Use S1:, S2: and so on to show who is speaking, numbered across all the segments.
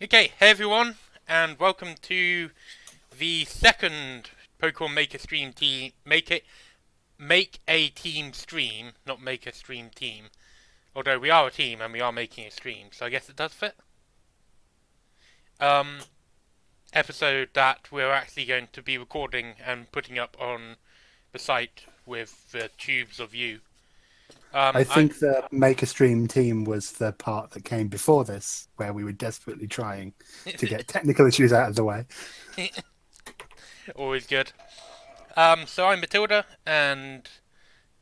S1: Okay, hey everyone, and welcome to the second Pokemon Maker Stream team. Make a team stream, not make a stream team. Although we are a team and we are making a stream, so I guess it does fit. Um, Episode that we're actually going to be recording and putting up on the site with the tubes of you.
S2: I think the Make a Stream team was the part that came before this, where we were desperately trying to get technical issues out of the way.
S1: Always good. So I'm Mattilda, and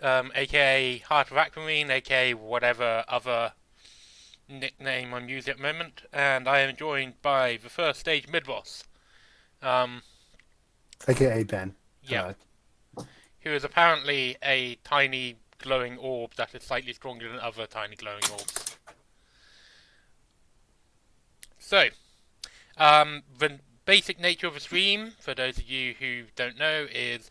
S1: aka Heart of Aquamarine, aka whatever other nickname I'm using at the moment, and I am joined by the first stage mid-boss. Um,
S2: AKA Ben.
S1: yeah,
S2: Hello.
S1: who is apparently a tiny glowing orb that is slightly stronger than other tiny glowing orbs. So, the basic nature of a stream, for those of you who don't know, is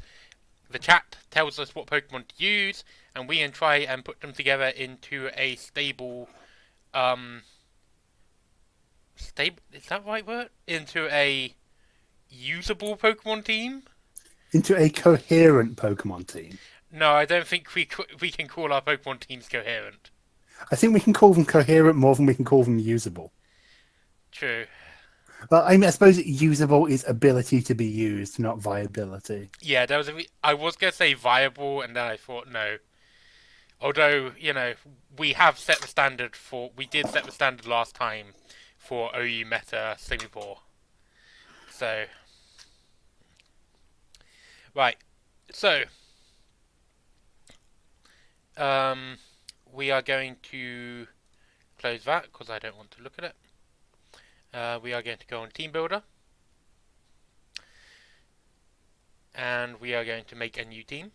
S1: the chat tells us what Pokemon to use, and we can try and put them together into a stable, stable, is that the right word? Into a usable Pokemon team?
S2: Into a coherent Pokemon team.
S1: No, I don't think we can call our Pokemon teams coherent.
S2: I think we can call them coherent more than we can call them usable.
S1: True.
S2: But I suppose usable is ability to be used, not viability.
S1: Yeah, there was I was gonna say viable, and then I thought no. Although we did set the standard last time for OU Meta Singapore. So right, so we are going to close that because I don't want to look at it. We are going to go on Team Builder, and we are going to make a new team,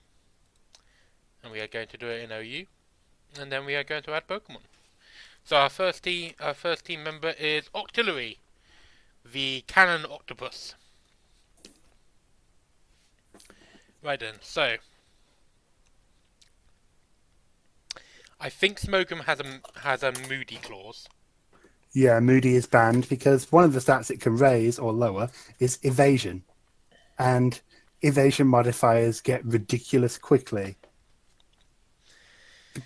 S1: and we are going to do it in OU, and then we are going to add Pokemon. So our first team member is Octillery, the Cannon Octopus. Right then, so I think Smogum has a Moody clause.
S2: Yeah, Moody is banned because one of the stats it can raise or lower is evasion. And evasion modifiers get ridiculous quickly.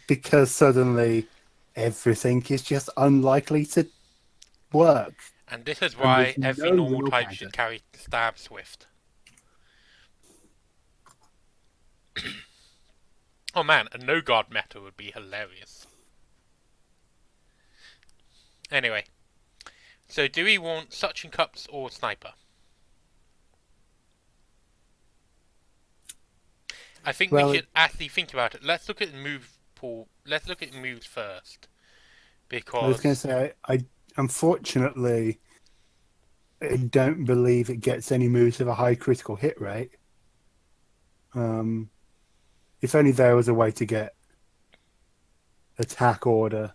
S2: Because suddenly everything is just unlikely to work.
S1: And this is
S2: And
S1: why
S2: there's
S1: every
S2: no
S1: normal
S2: real
S1: type
S2: counter.
S1: should carry Stab Swift. Oh man, a no guard meta would be hilarious. Anyway, so do we want Suction Cups or Sniper? I think we
S2: Well,
S1: should actually think about it. Let's look at move pool. Let's look at moves first,
S2: I was going to
S1: because
S2: say, I unfortunately I don't believe it gets any moves with a high critical hit rate. If only there was a way to get attack order.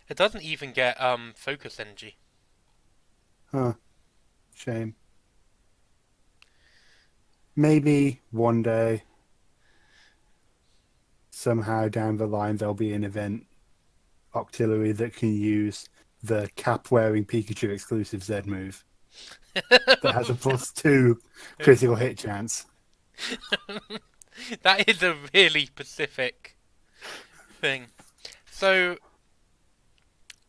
S1: it doesn't even get focus energy.
S2: Huh, shame. Maybe one day, somehow down the line, there'll be an event Octillery that can use the cap-wearing Pikachu exclusive Z move that has a +2 critical hit chance.
S1: That is a really specific thing. So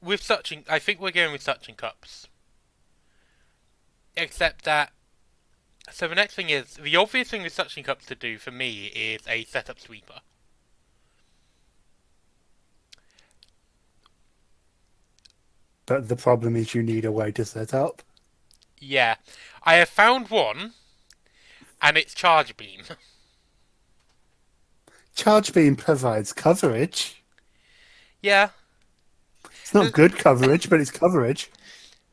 S1: with Suction, I think we're going with Suction Cups. Except that, so the next thing is, the obvious thing with Suction Cups to do for me is a setup sweeper.
S2: But the problem is you need a way to set up.
S1: Yeah, I have found one, and it's Charge Beam.
S2: Charge Beam provides coverage.
S1: Yeah,
S2: It's not good coverage, but it's coverage.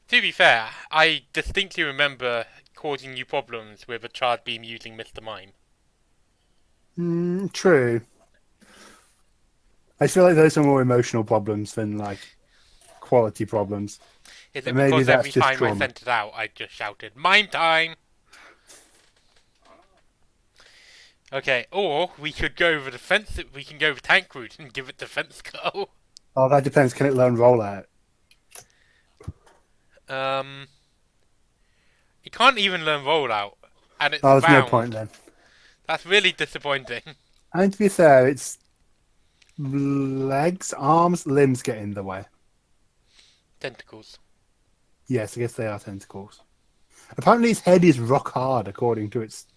S1: to be fair, I distinctly remember causing you problems with a Charge Beam using Mr. Mime.
S2: True. I feel like those are more emotional problems than like quality problems.
S1: Is
S2: But
S1: it
S2: maybe
S1: because
S2: that's
S1: every
S2: just
S1: time I
S2: trauma.
S1: sent it out, I just shouted, Mime time! Okay, or we could go the defense. We can go the tank route and give it defense go.
S2: Oh, that depends. Can it learn rollout?
S1: Um, it can't even learn rollout, and it's
S2: Oh, there's no point
S1: round.
S2: then.
S1: That's really disappointing.
S2: And to be fair, its legs, arms, limbs get in the way.
S1: Tentacles.
S2: Yes, I guess they are tentacles. Apparently, its head is rock hard, according to its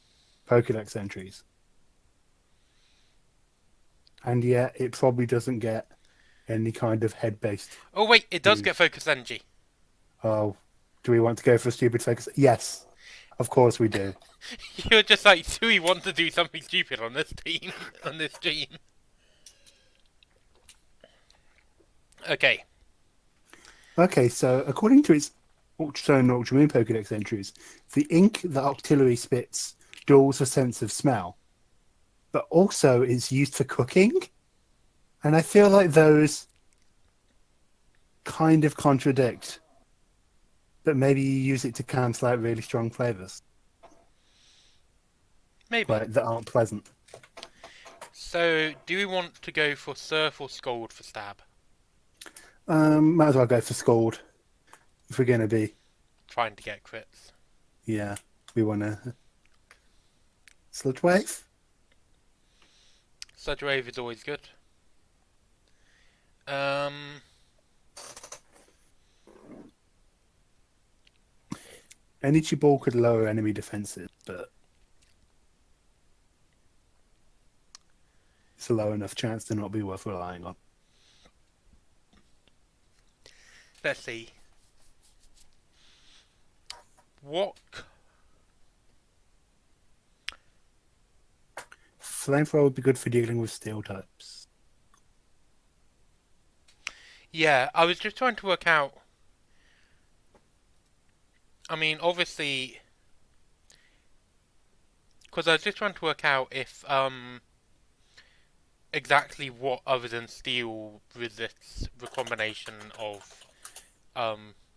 S2: Pokedex entries. And yet, it probably doesn't get any kind of head-based
S1: Oh wait, it does get
S2: use.
S1: focus energy.
S2: Oh, do we want to go for a stupid focus? Yes, of course we do.
S1: You're just like, do we want to do something stupid on this team, on this team? Okay.
S2: Okay, so according to its Ultra and Ultramoon Pokedex entries, the ink that Octillery spits dulls a sense of smell, but also is used for cooking. And I feel like those kind of contradict, but maybe you use it to cancel out really strong flavors,
S1: Maybe.
S2: like that aren't pleasant.
S1: So, do we want to go for Surf or Scold for Stab?
S2: Might as well go for Scald if we're going to be.
S1: Trying to get crits.
S2: Yeah, we want to. Sludge Wave?
S1: Sludge Wave is always good.
S2: Energy Ball could lower enemy defenses, but it's a low enough chance to not be worth relying on.
S1: Let's see. What?
S2: Flamethrower would be good for dealing with steel types.
S1: Yeah, I was just trying to work out. I mean, obviously, because I was just trying to work out if exactly what other than steel resists the combination of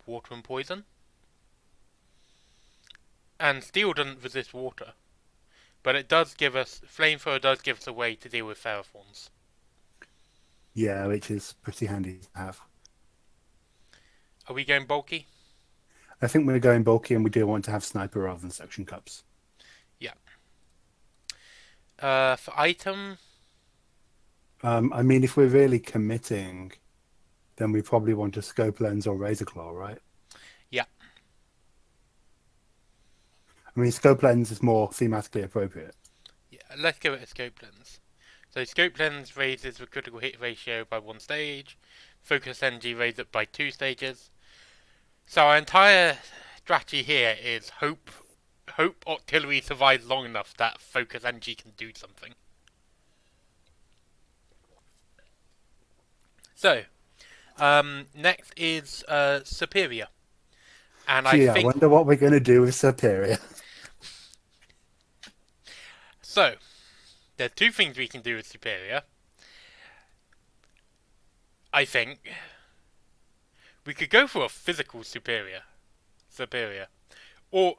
S1: water and poison. And steel doesn't resist water, but it does give us flamethrower does give us a way to deal with ferroforms.
S2: Yeah, which is pretty handy to have.
S1: Are we going bulky?
S2: I think we're going bulky and we do want to have Sniper rather than Suction Cups.
S1: Yeah. For item,
S2: I mean, if we're really committing, then we probably want a Scope Lens or Razor Claw, right?
S1: yeah.
S2: I mean, Scope Lens is more thematically appropriate.
S1: Yeah, let's give it a scope lens. So scope lens raises the critical hit ratio by 1 stage. Focus energy raises it by 2 stages. So our entire strategy here is hope Octillery survives long enough that focus energy can do something. So, next is Superior. And I
S2: Gee, I
S1: think...
S2: wonder what we're going to do with Superior.
S1: So, there are 2 things we can do with Superior. I think we could go for a physical Superior. Or,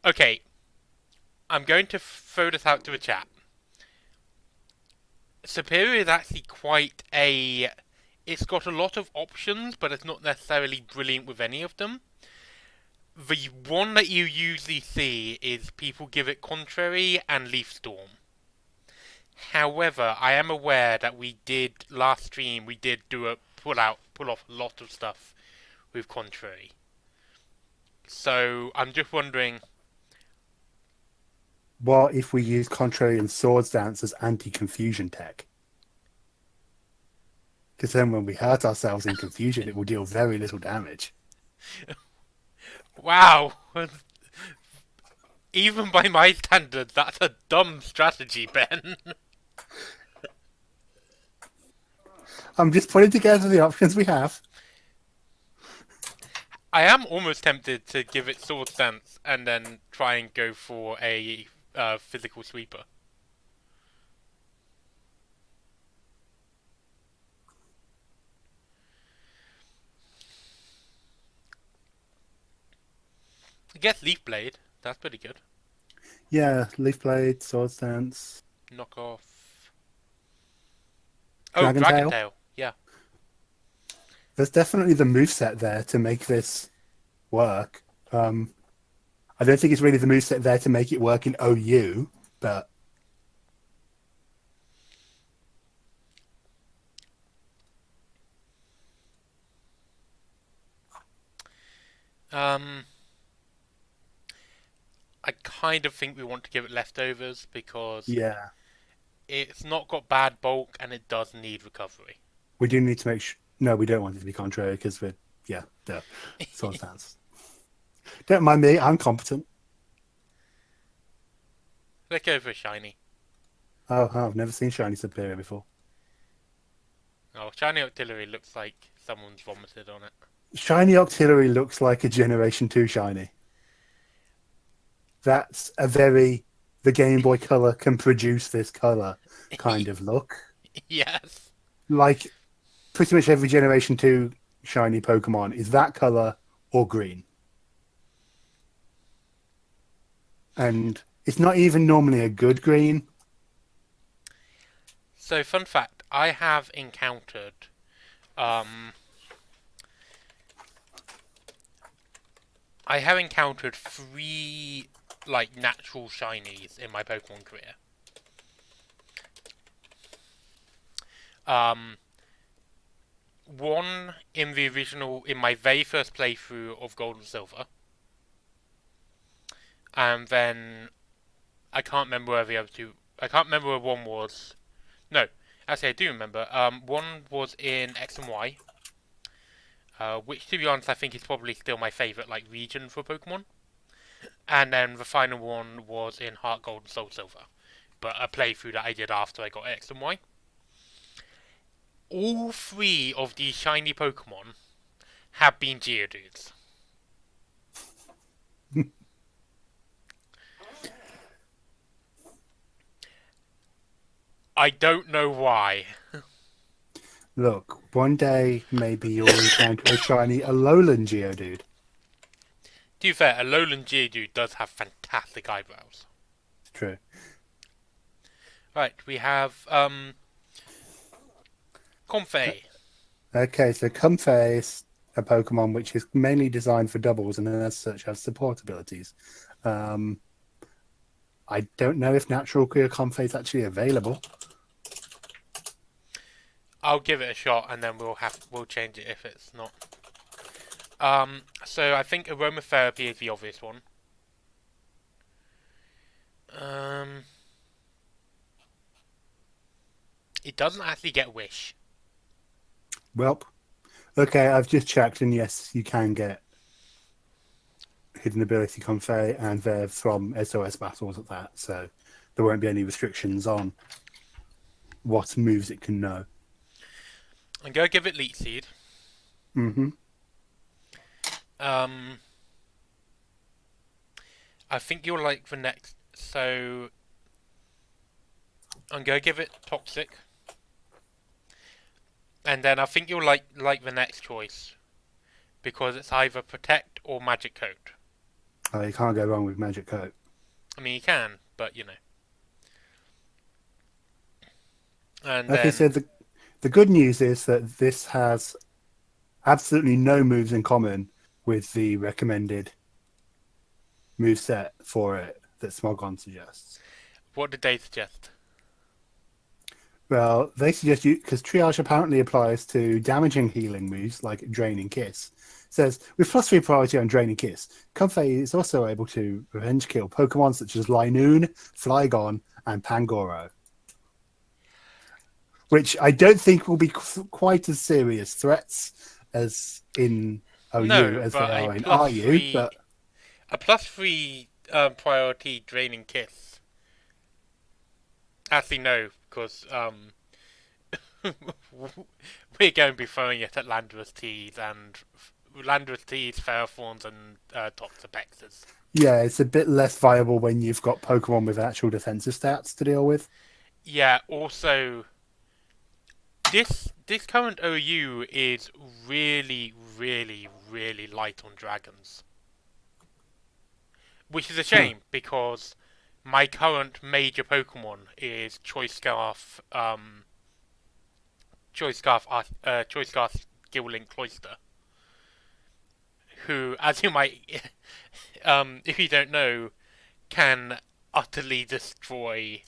S1: okay, I'm going to throw this out to the chat. Superior is actually quite a... It's got a lot of options, but it's not necessarily brilliant with any of them. The one that you usually see is people give it Contrary and Leaf Storm. However, I am aware that last stream we did pull off a lot of stuff with Contrary. So I'm just wondering,
S2: What if we use Contrary and Swords Dance as anti-confusion tech? Because then when we hurt ourselves in confusion, it will deal very little damage.
S1: wow, even by my standards, that's a dumb strategy, Ben.
S2: I'm just putting together the options we have.
S1: I am almost tempted to give it Sword Stance and then try and go for a physical sweeper. I guess Leaf Blade, that's pretty good.
S2: Yeah, Leaf Blade, Swords Dance,
S1: Knock off. Oh,
S2: Dragon
S1: Dragon
S2: Tail.
S1: Tail. Yeah.
S2: There's definitely the moveset there to make this work. I don't think it's really the moveset there to make it work in OU, but
S1: Um, I kind of think we want to give it leftovers because
S2: yeah,
S1: it's not got bad bulk and it does need recovery.
S2: we do need to make sure. No, we don't want it to be contrary because we're, yeah, duh. So it sounds. Don't mind me, I'm competent.
S1: Let's go for a shiny.
S2: Oh, I've never seen Shiny Superior before.
S1: Oh, shiny Octillery looks like someone's vomited on it.
S2: Shiny Octillery looks like a Generation 2 Shiny. That's a very, the Game Boy Color can produce this color kind of look.
S1: Yes.
S2: Like, pretty much every Generation 2 Shiny Pokemon is that color or green. And it's not even normally a good green.
S1: So, fun fact, I have encountered three like natural shinies in my Pokemon career. Um, One in my very first playthrough of Gold and Silver, and then I can't remember where the other two. I can't remember where one was. No, actually I do remember. One was in X and Y, which to be honest I think is probably still my favourite like region for Pokemon. And then the final one was in Heart Gold and Soul Silver, but a playthrough that I did after I got X and Y. All three of these shiny Pokemon have been Geodudes. I don't know why.
S2: Look, one day maybe you'll encounter a shiny Alolan Geodude.
S1: To be fair, a Alolan Geodude does have fantastic eyebrows.
S2: It's true.
S1: Right, we have Comfey.
S2: Okay, so Comfey is a Pokemon which is mainly designed for doubles and as such has support abilities. I don't know if Natural Queer Comfey is actually available.
S1: I'll give it a shot and then we'll change it if it's not. So I think aromatherapy is the obvious one. It doesn't actually get Wish.
S2: Well, okay, I've just checked, and yes, you can get Hidden Ability Comfey, and they're from SOS battles at that, so there won't be any restrictions on what moves it can know.
S1: I'm gonna give it Leech Seed.
S2: Mm-hmm.
S1: I think you'll like the next. So I'm gonna give it Toxic, and then I think you'll like the next choice because it's either Protect or Magic Coat.
S2: Oh, you can't go wrong with Magic Coat.
S1: I mean, you can, but you know. And
S2: Okay,
S1: then
S2: so the good news is that this has absolutely no moves in common with the recommended move set for it that Smogon suggests.
S1: what did they suggest?
S2: Well, they suggest you because triage apparently applies to damaging healing moves like Draining Kiss. It says with +3 priority on Draining Kiss, Comfey is also able to revenge kill Pokemon such as Linoon, Flygon, and Pangoro, which I don't think will be quite as serious threats as in OU
S1: No,
S2: as
S1: but
S2: they
S1: a
S2: are in
S1: plus
S2: RU.
S1: three,
S2: But
S1: a +3 priority Draining Kiss. Actually, no, because we're going to be throwing it at Landorus Tees and Ferrothorns, and Toxapexes.
S2: yeah, it's a bit less viable when you've got Pokemon with actual defensive stats to deal with.
S1: Yeah. Also, this current OU is really, really, really light on dragons, which is a
S2: Huh.
S1: shame because my current major Pokemon is Choice Scarf, Choice Scarf Gilling Cloyster, who, as you might, if you don't know, can utterly destroy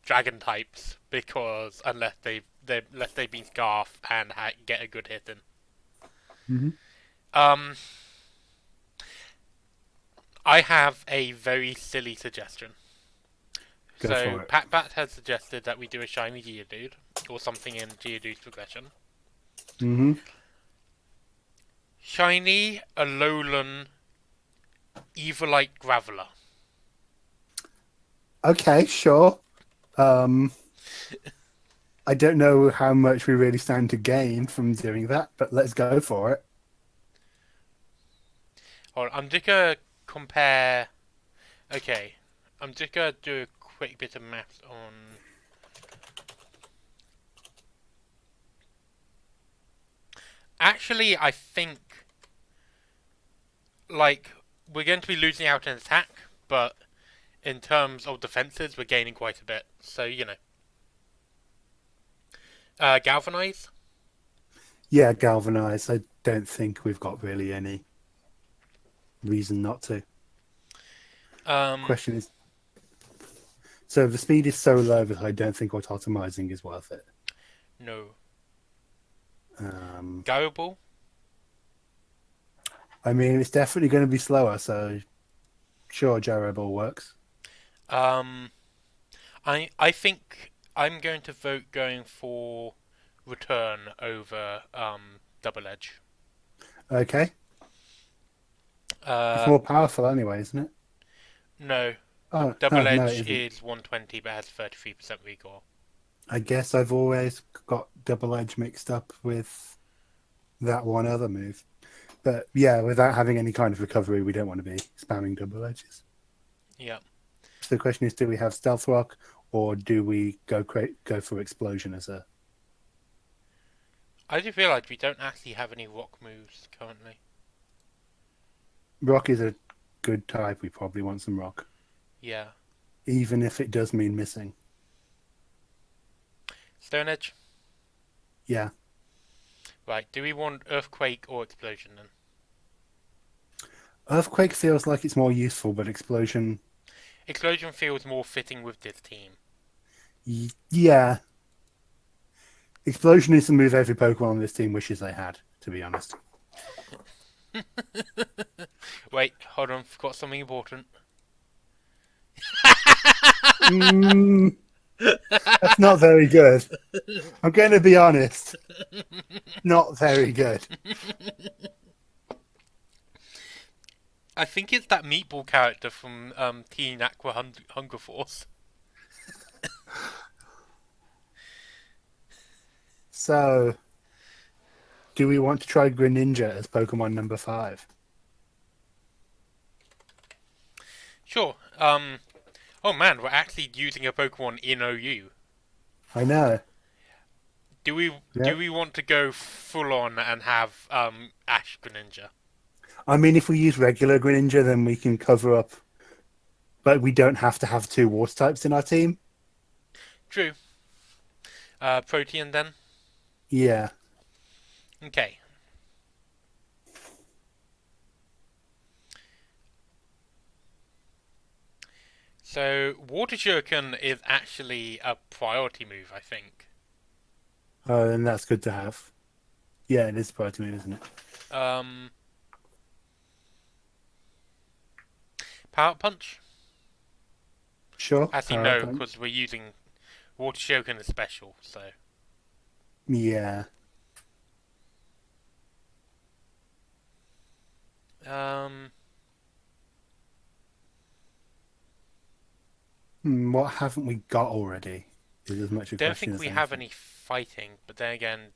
S1: dragon types because unless they've been Scarf and get a good hit in.
S2: Hmm.
S1: Um, I have a very silly suggestion.
S2: Go
S1: So
S2: for it.
S1: PatBat has suggested that we do a shiny Geodude or something in Geodude's progression.
S2: Hmm.
S1: Shiny Alolan Evilite Graveler.
S2: Okay, sure. Um, I don't know how much we really stand to gain from doing that, but let's go for it.
S1: Hold on, I'm just gonna compare. Okay, I'm just gonna do a quick bit of maths on. Actually, I think like we're going to be losing out in attack, but in terms of defenses, we're gaining quite a bit. So Galvanize.
S2: Yeah, galvanize. I don't think we've got really any reason not to.
S1: Um,
S2: Question is, so the speed is so low that I don't think autotomizing is worth it.
S1: no.
S2: Um,
S1: Garable.
S2: I mean, it's definitely going to be slower, so sure, gyro ball works.
S1: Um, I think I'm going to vote going for return over double edge.
S2: Okay, it's
S1: Uh,
S2: more powerful anyway, isn't it?
S1: no.
S2: Oh
S1: Double
S2: no, it
S1: edge
S2: isn't.
S1: is 120 but has 33% recoil.
S2: I guess I've always got double edge mixed up with that one other move. But yeah, without having any kind of recovery, we don't want to be spamming double edges.
S1: Yeah.
S2: So the question is, do we have stealth rock or do we go for explosion as a
S1: I just realised we don't actually have any rock moves currently.
S2: rock is a good type. We probably want some rock,
S1: Yeah.
S2: even if it does mean missing.
S1: Stone edge.
S2: Yeah,
S1: Right. Do we want earthquake or explosion then?
S2: earthquake feels like it's more useful, but explosion,
S1: Explosion feels more fitting with this team.
S2: yeah, explosion is the move every Pokemon on this team wishes they had. To be honest.
S1: Wait, hold on. Forgot something important.
S2: Mm, that's not very good. I'm going to be honest. Not very good.
S1: I think it's that meatball character from Teen Aqua Hunger Force.
S2: So, do we want to try Greninja as Pokemon number 5?
S1: Sure. Oh man, we're actually using a Pokemon in OU.
S2: I know.
S1: Do we
S2: Yep.
S1: want to go full on and have Ash Greninja?
S2: I mean, if we use regular Greninja, then we can cover up, but we don't have to have 2 water types in our team.
S1: True. Protean then.
S2: Yeah.
S1: Okay. So Water Shuriken is actually a priority move, I think.
S2: Oh, and that's good to have. Yeah, it is priority move, isn't it?
S1: Um, Power Punch.
S2: Sure.
S1: Actually,
S2: Power
S1: no,
S2: Punch.
S1: because we're using Water Shuriken as special. So
S2: Yeah.
S1: um,
S2: What haven't we got already? Is as much a
S1: don't
S2: question
S1: think
S2: as
S1: we have
S2: anything.
S1: any fighting. But then again,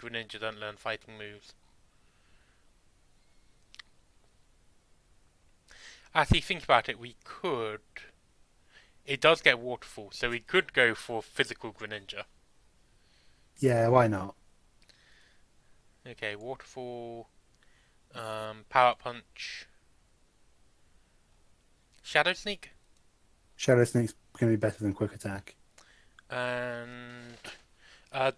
S1: Greninja don't learn fighting moves. Actually, think about it. We could. It does get Waterfall, so we could go for physical Greninja.
S2: Yeah, why not?
S1: Okay, Waterfall, Power Punch, Shadow Sneak,
S2: Shadow Snake's going to be better than Quick Attack.
S1: and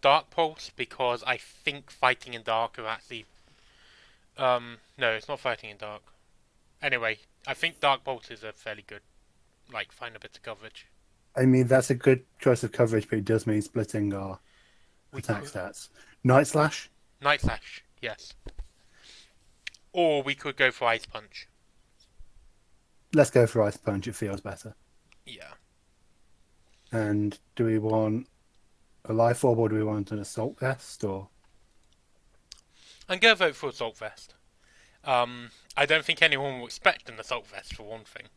S1: Dark Pulse because I think fighting in dark are actually No, it's not fighting in dark. Anyway, I think Dark Bolt is a fairly good, like, final bit of coverage.
S2: I mean, that's a good choice of coverage, but it does mean splitting our
S1: We
S2: attack
S1: could
S2: stats. Night Slash?
S1: Night Slash, yes, or we could go for Ice Punch.
S2: Let's go for Ice Punch. It feels better.
S1: Yeah,
S2: And do we want a Life Orb or do we want an Assault Vest? Or
S1: I'm gonna vote for Assault Vest. I don't think anyone will expect an Assault Vest for one thing.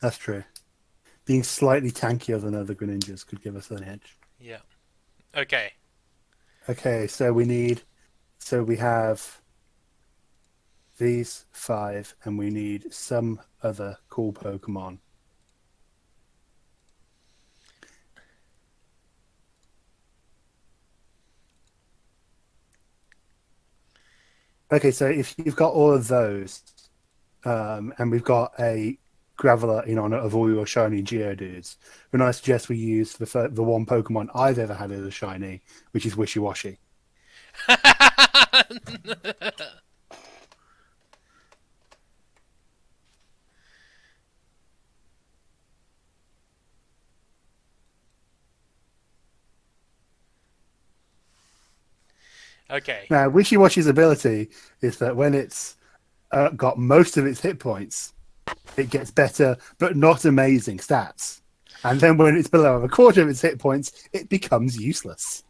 S2: that's true. Being slightly tankier than other Greninjas could give us an edge.
S1: Yeah. Okay.
S2: Okay, so we have these 5, and we need some other cool Pokemon. Okay, so if you've got all of those, and we've got a Graveler in honor of all your shiny Geodudes, then I suggest we use the one Pokemon I've ever had as a shiny, which is Wishiwashi.
S1: Okay.
S2: Now, Wishiwashi's ability is that when it's got most of its hit points, it gets better, but not amazing stats. And then when it's below a quarter of its hit points, it becomes useless.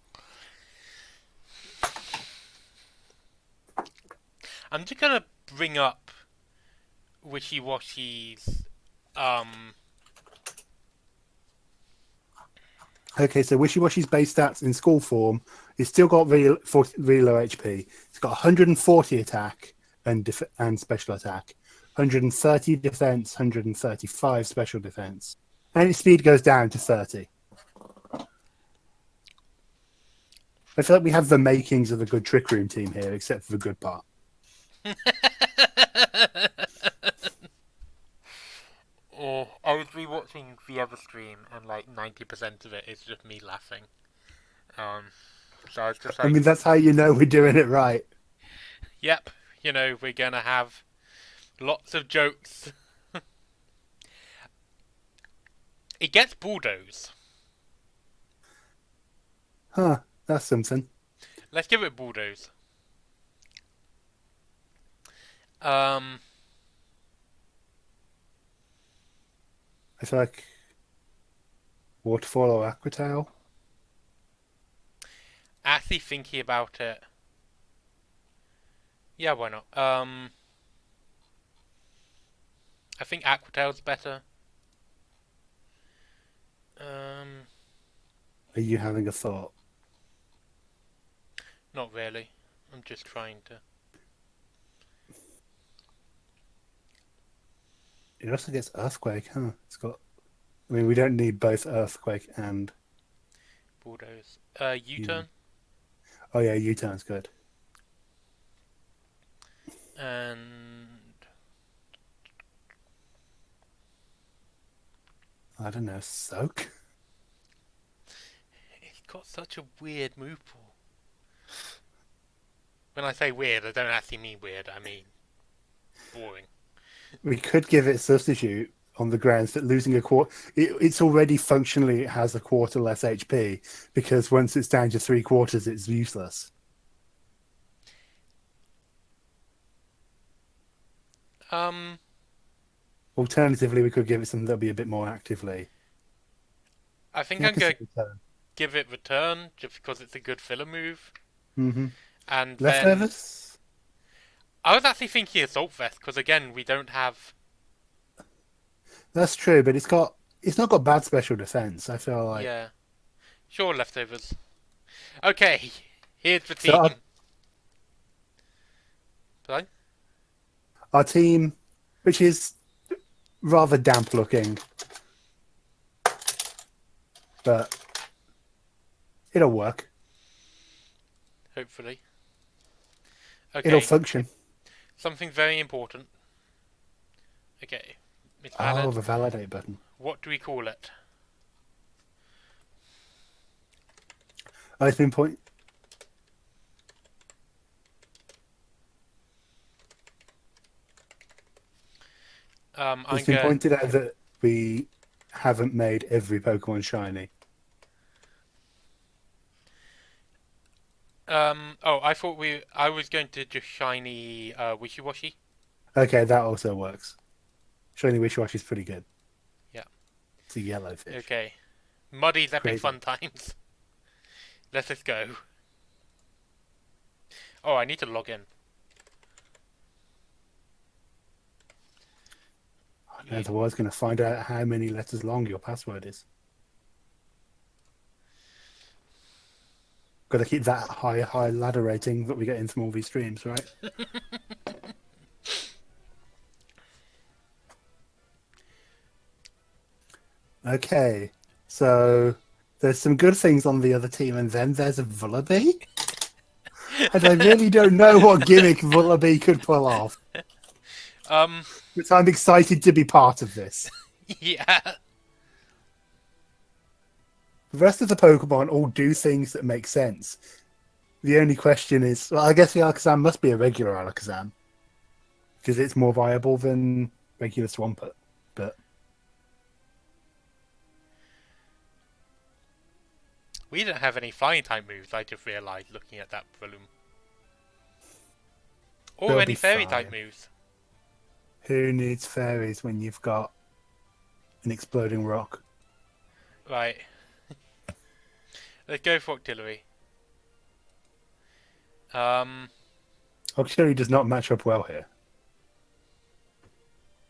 S1: I'm just gonna bring up Wishiwashi's
S2: Okay, so Wishiwashi's base stats in school form, it's still got really low HP. It's got 140 attack and special attack, 130 defense, 135 special defense, and its speed goes down to 30. I feel like we have the makings of a good Trick Room team here, except for the good part.
S1: I was rewatching the other stream, and like 90% of it is just me laughing. So I was just
S2: I
S1: like,
S2: mean, that's how you know we're doing it right.
S1: "Yep, we're gonna have lots of jokes." It gets bulldoze.
S2: Huh, that's something.
S1: Let's give it bulldoze. Um,
S2: I feel like Waterfall or Aquatail.
S1: actually thinking about it, yeah, why not? I think Aquatail's better. Um,
S2: Are you having a thought?
S1: Not really. I'm just trying to.
S2: It also gets Earthquake, huh? It's got. I mean, we don't need both Earthquake and.
S1: Bulldoze. U-turn.
S2: Oh yeah, U-turn's good.
S1: And
S2: I don't know, Soak.
S1: it's got such a weird move pool. When I say weird, I don't actually mean weird. I mean boring.
S2: We could give it Substitute on the grounds that losing a quarter. It's already functionally it has a quarter less HP because once it's down to 3/4, it's useless.
S1: Um,
S2: Alternatively, we could give it something that'll be a bit more actively.
S1: I think
S2: Yeah, I
S1: I'm
S2: can
S1: going
S2: see
S1: to
S2: return.
S1: give it return just because it's a good filler move.
S2: Mm-hmm.
S1: And then
S2: Leftovers?
S1: I was actually thinking Assault Vest because again we don't have.
S2: That's true, but it's not got bad special defense. I feel like
S1: Yeah, sure, leftovers. Okay, here's the
S2: so.
S1: team. Sorry?
S2: Our team, which is rather damp looking, but it'll work.
S1: Hopefully.
S2: It'll
S1: Okay,
S2: function.
S1: something very important. Okay, Miss
S2: Oh,
S1: Ballard,
S2: the validate button.
S1: what do we call it?
S2: I've been point.
S1: I'm
S2: It's been
S1: going.
S2: pointed out that we haven't made every Pokemon shiny.
S1: Oh, I thought I was going to just shiny Wishiwashi.
S2: Okay, that also works. Shiny Wishiwashi is pretty good.
S1: Yeah.
S2: It's a yellow fish.
S1: Okay. Muddy's epic
S2: Crazy.
S1: fun times. Let us go. Oh, I need to log in.
S2: Otherwise, going to find out how many letters long your password is. Got to keep that high ladder rating that we get in from all these streams, right? Okay, so there's some good things on the other team, and then there's a Vullaby? And I really don't know what gimmick Vullaby could pull off. But I'm excited to be part of this.
S1: Yeah.
S2: The rest of the Pokemon all do things that make sense. The only question is, well, I guess the Alakazam must be a regular Alakazam. Because it's more viable than regular Swampert. But
S1: We don't have any flying type moves, I just realised looking at that volume. Or
S2: they'll
S1: any
S2: be
S1: fairy
S2: fine.
S1: type moves.
S2: Who needs fairies when you've got an exploding rock?
S1: Right. Let's go for Octillery.
S2: Octillery does not match up well here.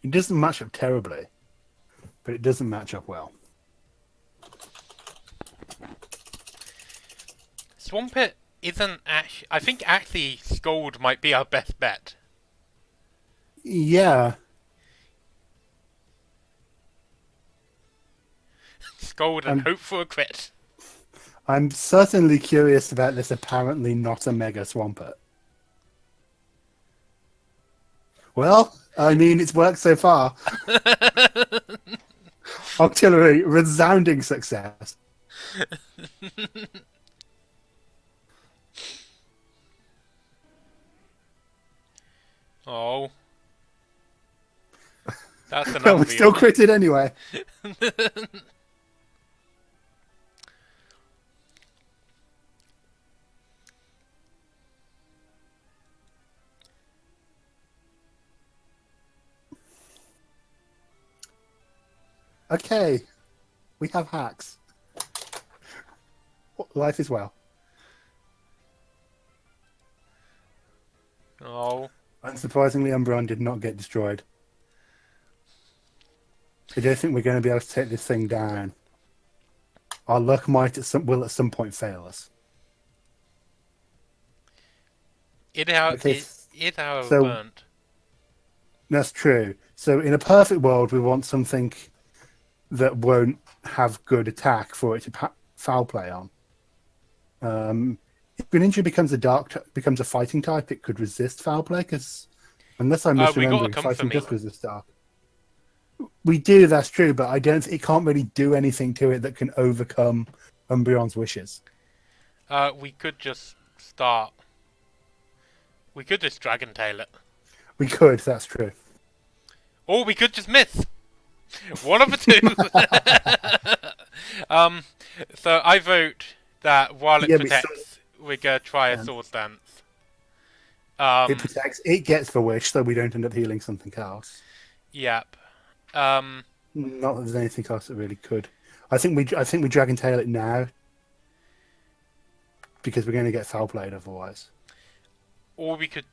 S2: It doesn't match up terribly, but it doesn't match up well.
S1: Swampert isn't actually... I think actually Scold might be our best bet.
S2: Yeah.
S1: Scold and hope for a crit.
S2: I'm certainly curious about this apparently not a Mega Swampert. Well, I mean, it's worked so far. Octillery, resounding success.
S1: Oh. That's an
S2: Well, we still
S1: unreal.
S2: critted anyway. Okay, we have hacks. Life is well.
S1: Oh.
S2: Unsurprisingly, Umbreon did not get destroyed. I don't think we're going to be able to take this thing down. Our luck will at some point fail us.
S1: It
S2: Okay,
S1: how
S2: so-
S1: burnt.
S2: That's true. So in a perfect world, we want something that won't have good attack for it to foul play on. If Greninja becomes a fighting type, it could resist foul play, because unless I'm
S1: We got a
S2: misremembering,
S1: Comfort
S2: fighting
S1: Me.
S2: does resist dark. We do, that's true, but it can't really do anything to it that can overcome Umbreon's wishes.
S1: We could just start. We could just Dragon Tail it.
S2: We could, that's true.
S1: Or we could just miss. One of the two. So I vote that while it
S2: Yeah,
S1: protects, we're gonna try a Swords Dance.
S2: It protects, it gets the wish, so we don't end up healing something else.
S1: Yep.
S2: Not that there's anything else that really could. I think we Dragon Tail it now, because we're going to get foul played otherwise.
S1: Or we could.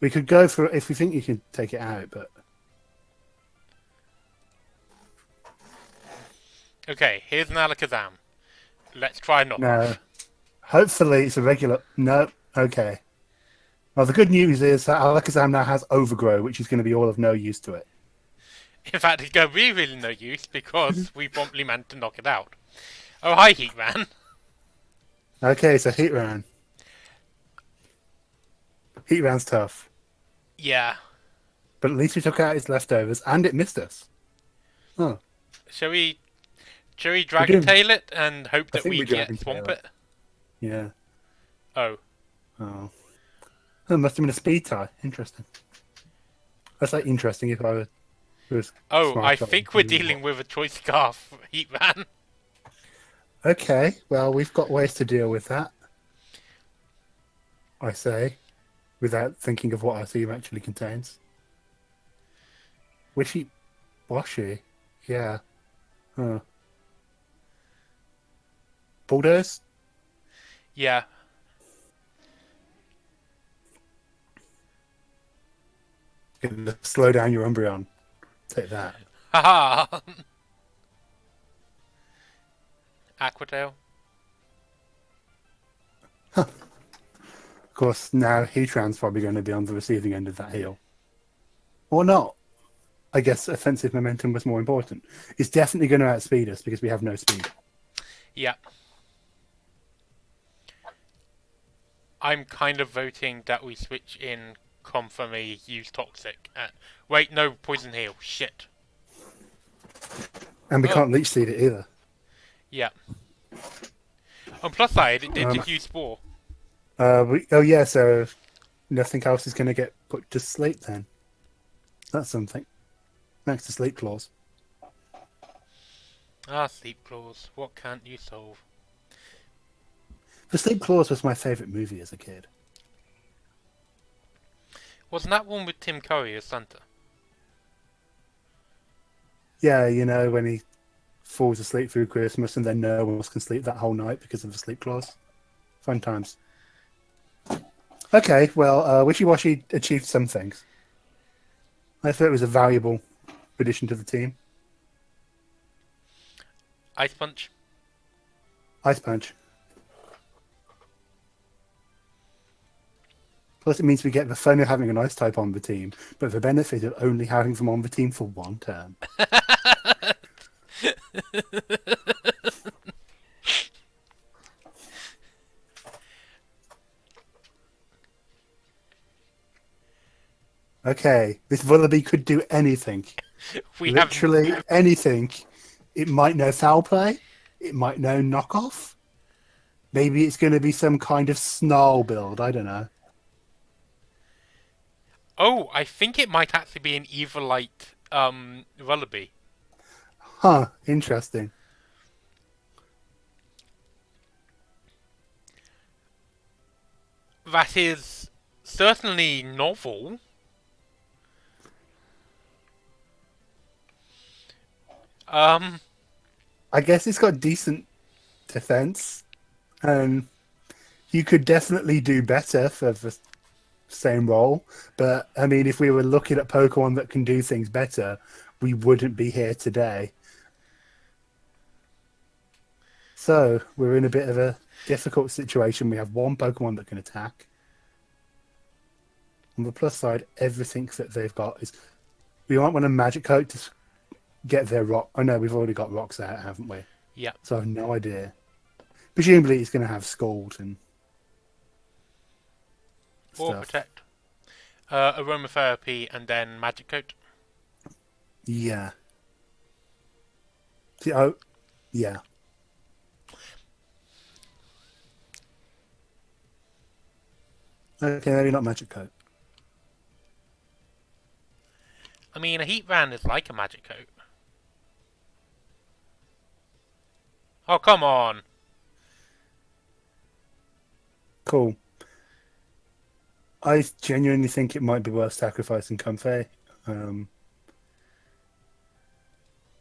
S2: We could go for if we think you can take it out, but
S1: Okay, here's an Alakazam. Let's try not.
S2: no. Hopefully it's a regular. No, okay. Well, the good news is that Alakazam now has Overgrow, which is going to be all of no use to it.
S1: In fact, it's going to be really no use because we promptly managed to knock it out. Oh, hi, Heatman.
S2: Okay, so Heatran. Heatran's tough,
S1: Yeah.
S2: but at least we took out its leftovers, and it missed us. Oh,
S1: Shall we Dragon Tail it and hope that
S2: think
S1: we
S2: we
S1: get
S2: Dragon
S1: Swamp
S2: Tail
S1: it?
S2: yeah.
S1: Oh.
S2: Oh. It must have been a speed tie. Interesting. That's like interesting if I was
S1: Oh, I
S2: smart.
S1: think we're dealing with a choice scarf, Heatman.
S2: Okay, well, we've got ways to deal with that, I say, without thinking of what our theme actually contains. Wishiwashi? Yeah. Huh. Bulldoze?
S1: Yeah.
S2: Gonna slow down your Umbreon. Take that.
S1: Haha. Aquatail.
S2: Of course, now Heatran's probably going to be on the receiving end of that heal. Or not. I guess offensive momentum was more important. It's definitely going to outspeed us because we have no speed.
S1: Yeah. I'm kind of voting that we switch in Comfrey, use Toxic. Wait, no, Poison Heal. Shit.
S2: And we
S1: Oh,
S2: can't leech seed it either.
S1: yeah. On plus side, it did diffuse Spore.
S2: Oh yeah, so nothing else is going to get put to sleep then. That's something. Next to sleep claws.
S1: Ah, Sleep Claws. What can't you solve?
S2: The Sleep Claws was my favourite movie as a kid.
S1: Wasn't that one with Tim Curry as Santa?
S2: Yeah, you know, when he falls asleep through Christmas and then no one else can sleep that whole night because of the sleep claws. Fun times. Okay, well, Wishiwashi achieved some things. I thought it was a valuable addition to the team.
S1: Ice Punch.
S2: Ice Punch. Plus, it means we get the fun of having an ice type on the team, but the benefit of only having them on the team for one turn. Okay, this Vullaby could do anything.
S1: We
S2: Literally anything. It might know foul play. It might know knockoff. Maybe it's going to be some kind of snarl build. I don't know.
S1: Oh, I think it might actually be an Evilite Lullaby.
S2: Huh, interesting.
S1: That is certainly novel.
S2: I guess it's got decent defense. And you could definitely do better for the same role. But, I mean, if we were looking at Pokemon that can do things better, we wouldn't be here today. So, we're in a bit of a difficult situation. We have one Pokemon that can attack. On the plus side, everything that they've got is... We might want a Magic Coat to get their rock... Oh, no, we've already got rocks out, haven't we?
S1: Yeah.
S2: So I have no idea. Presumably it's going to have Scald and
S1: Or
S2: stuff.
S1: Protect. Aromatherapy and then Magic Coat.
S2: Yeah. See, oh, yeah. Okay, maybe not Magic Coat.
S1: I mean, a Heat Band is like a Magic Coat. Oh, come on!
S2: Cool. I genuinely think it might be worth sacrificing Comfey.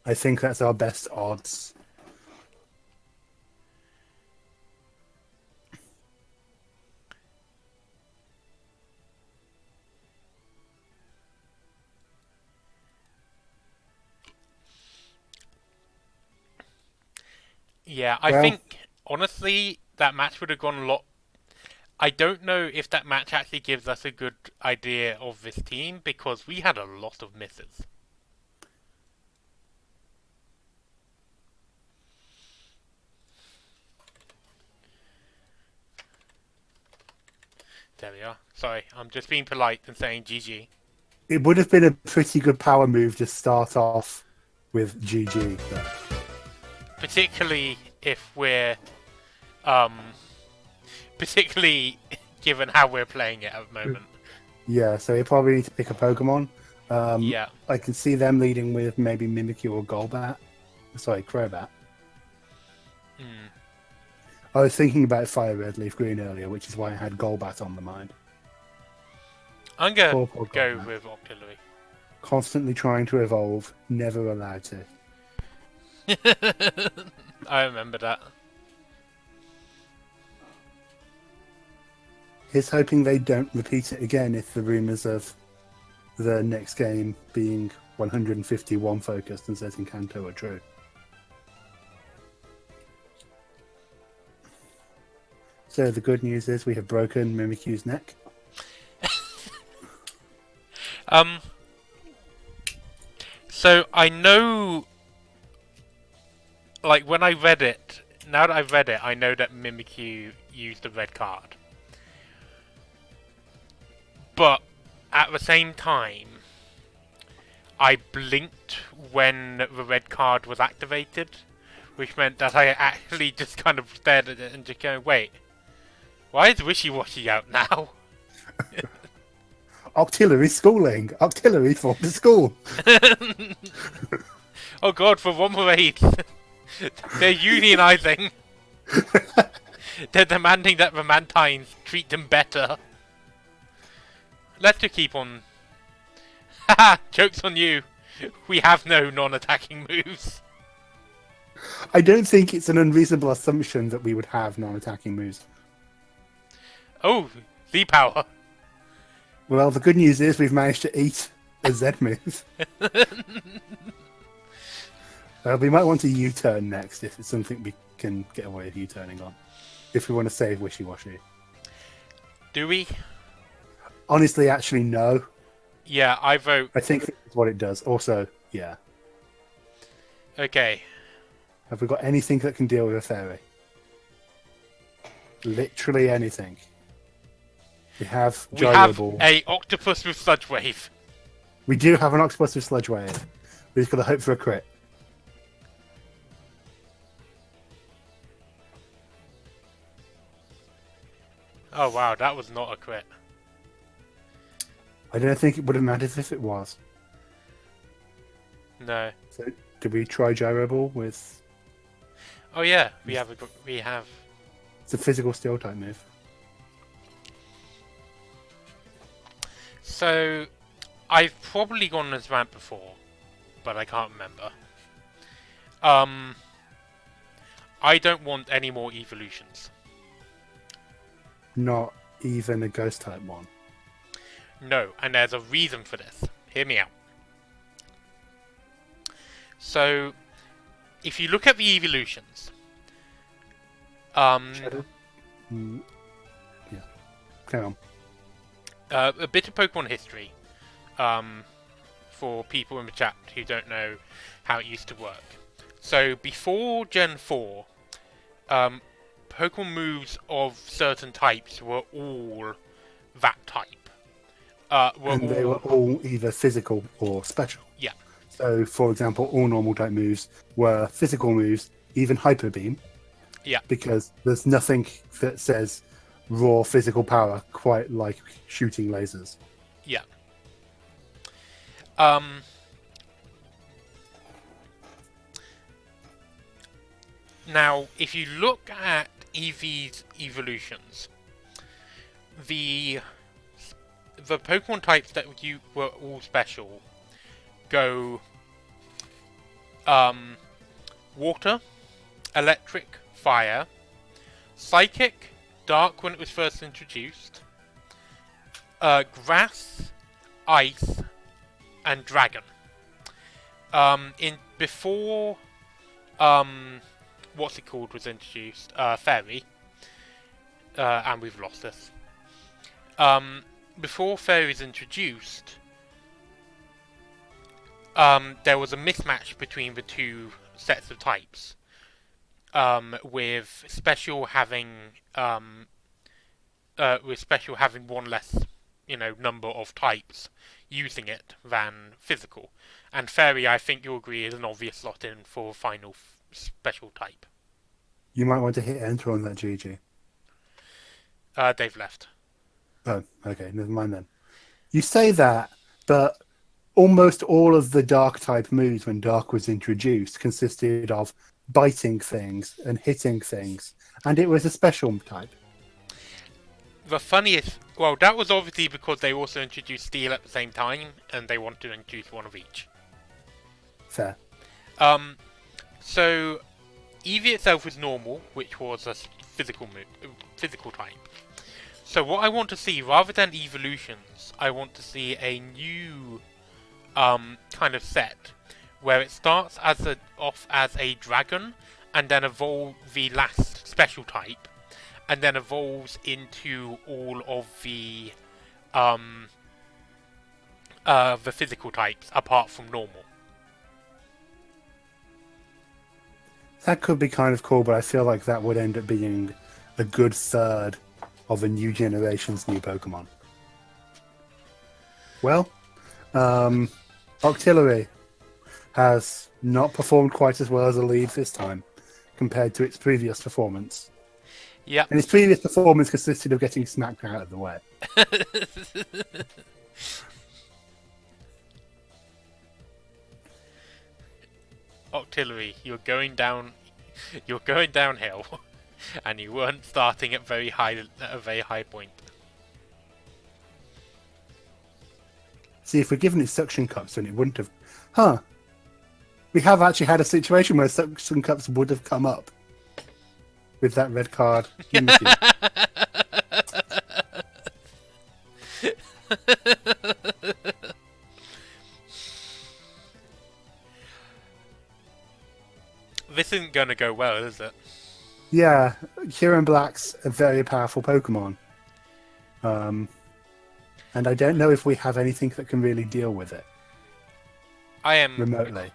S2: I think that's our best odds.
S1: Yeah, I think, honestly, that match would have gone a lot... I don't know if that match actually gives us a good idea of this team, because we had a lot of misses. There we are. Sorry, I'm just being polite and saying GG.
S2: It would have been a pretty good power move to start off with GG. But...
S1: Particularly if we're... particularly given how we're playing it at the moment.
S2: Yeah, so you probably need to pick a Pokemon.
S1: Yeah.
S2: I can see them leading with maybe Mimikyu or Golbat. Sorry, Crobat.
S1: Mm.
S2: I was thinking about Fire Red Leaf Green earlier, which is why I had Golbat on the mind.
S1: I'm gonna
S2: Poor
S1: go
S2: Golbat.
S1: with Octillery.
S2: Constantly trying to evolve, never allowed to.
S1: I remember that.
S2: He's hoping they don't repeat it again if the rumours of the next game being 151 focused and setting Kanto are true. So the good news is we have broken Mimikyu's neck.
S1: So I know, like when I read it, now that I've read it, I know that Mimikyu used the red card. But at the same time, I blinked when the red card was activated, which meant that I actually just kind of stared at it and just going, wait, why is Wishiwashi out now?
S2: Octillery schooling! Octillery for the school!
S1: Oh god, for one more aid. They're unionizing. They're demanding that the Mantines treat them better. Let's just keep on. Haha, joke's on you. We have no non-attacking moves.
S2: I don't think it's an unreasonable assumption that we would have non-attacking moves.
S1: Oh, Z-Power.
S2: Well, the good news is we've managed to eat a Z move. We might want to U-turn next if it's something we can get away with U-turning on. If we want to save Wishiwashi.
S1: Do we?
S2: Honestly, actually, no.
S1: Yeah, I vote.
S2: I think that's what it does. Also, yeah.
S1: Okay.
S2: Have we got anything that can deal with a fairy? Literally anything. We have
S1: We
S2: Gyro
S1: have
S2: Ball.
S1: a octopus with Sludge Wave.
S2: We do have an octopus with Sludge Wave. We've just got to hope for a crit.
S1: Oh wow, that was not a crit.
S2: I don't think it would have mattered if it was.
S1: No.
S2: So, did we try Gyro Ball with...
S1: Oh yeah, we have.
S2: It's a physical steel type move.
S1: So, I've probably gone this rant before, but I can't remember. I don't want any more evolutions.
S2: Not even a ghost type one.
S1: No, and there's a reason for this. Hear me out. So, if you look at the evolutions,
S2: Yeah. Carry on.
S1: a bit of Pokemon history, for people in the chat who don't know how it used to work. So before Gen 4, Pokemon moves of certain types were all that type.
S2: They were all either physical or special.
S1: Yeah.
S2: So, for example, all normal type moves were physical moves, even Hyper Beam.
S1: Yeah.
S2: Because there's nothing that says raw physical power quite like shooting lasers.
S1: Yeah. Now, if you look at Eevee's evolutions, the Pokemon types that you were all special go water, electric, fire, psychic, dark when it was first introduced, grass, ice, and dragon. Before what's it called was introduced, fairy, and we've lost this. Before fairy was introduced, there was a mismatch between the two sets of types, with special having one less, number of types using it than physical. And fairy, I think you'll agree, is an obvious slot in for final special type.
S2: You might want to hit enter on that, GG.
S1: They've left.
S2: Oh, okay, never mind then. You say that, but almost all of the Dark type moves when Dark was introduced consisted of biting things and hitting things, and it was a special type.
S1: The funniest... Well, that was obviously because they also introduced Steel at the same time, and they wanted to introduce one of each.
S2: Fair.
S1: So, Eevee itself was normal, which was a physical type. So what I want to see, rather than evolutions, I want to see a new kind of set where it starts off as a dragon and then evolve the last special type, and then evolves into all of the physical types apart from normal.
S2: That could be kind of cool, but I feel like that would end up being a good third of a new generation's new Pokemon. Well, Octillery has not performed quite as well as a lead this time compared to its previous performance.
S1: Yeah.
S2: And its previous performance consisted of getting smacked out of the way.
S1: Octillery, you're going downhill, and you weren't starting at a very high point.
S2: See, if we'd given it suction cups, then it wouldn't have. Huh. We have actually had a situation where suction cups would have come up with that red card.
S1: This isn't going to go well, is it?
S2: Yeah, Kieran Black's a very powerful Pokemon. And I don't know if we have anything that can really deal with it.
S1: I am...
S2: remotely.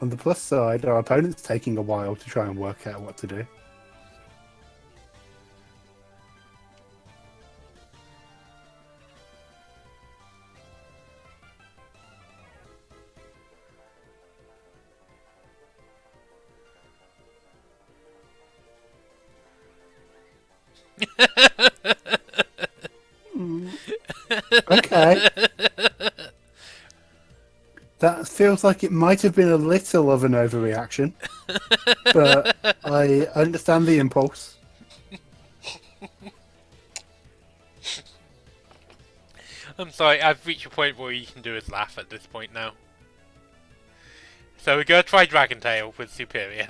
S2: On the plus side, our opponent's taking a while to try and work out what to do. Okay. That feels like it might have been a little of an overreaction, but I understand the impulse.
S1: I'm sorry, I've reached a point where you can do is laugh at this point now. So we're going to try Dragon Tail with Superior.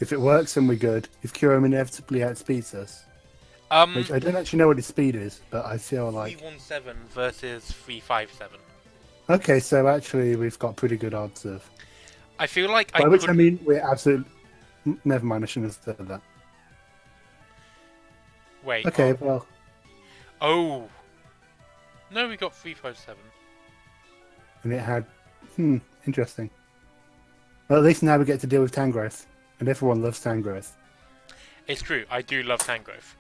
S2: If it works, then we're good. If Kyurem inevitably outspeeds us, which I don't actually know what his speed is, but I feel like
S1: 317 versus 357.
S2: Okay, so actually we've got pretty good odds of.
S1: I feel like
S2: By which I mean we're absolutely. Never mind, I shouldn't have said that.
S1: Wait.
S2: Okay, well.
S1: Oh. No, we got 357.
S2: And it had. Interesting. Well, at least now we get to deal with Tangrowth, and everyone loves Tangrowth.
S1: It's true, I do love Tangrowth.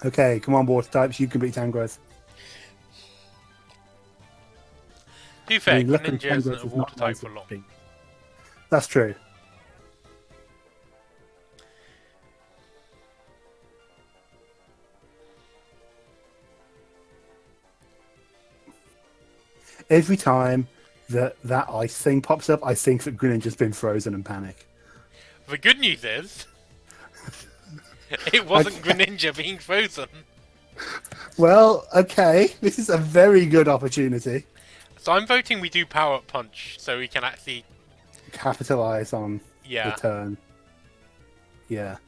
S2: Okay, come on, water types, you can beat Tangrowth.
S1: To be fair,
S2: luckily
S1: Ninja isn't a
S2: Tangrowth is
S1: water
S2: not
S1: type
S2: nice
S1: for
S2: to
S1: long.
S2: beat. That's true. Every time that ice thing pops up, I think that Greninja's been frozen and panic.
S1: The good news is, it wasn't Greninja being frozen.
S2: Well, okay, this is a very good opportunity.
S1: So I'm voting we do Power Up Punch, so we can actually
S2: capitalize on the turn. Yeah.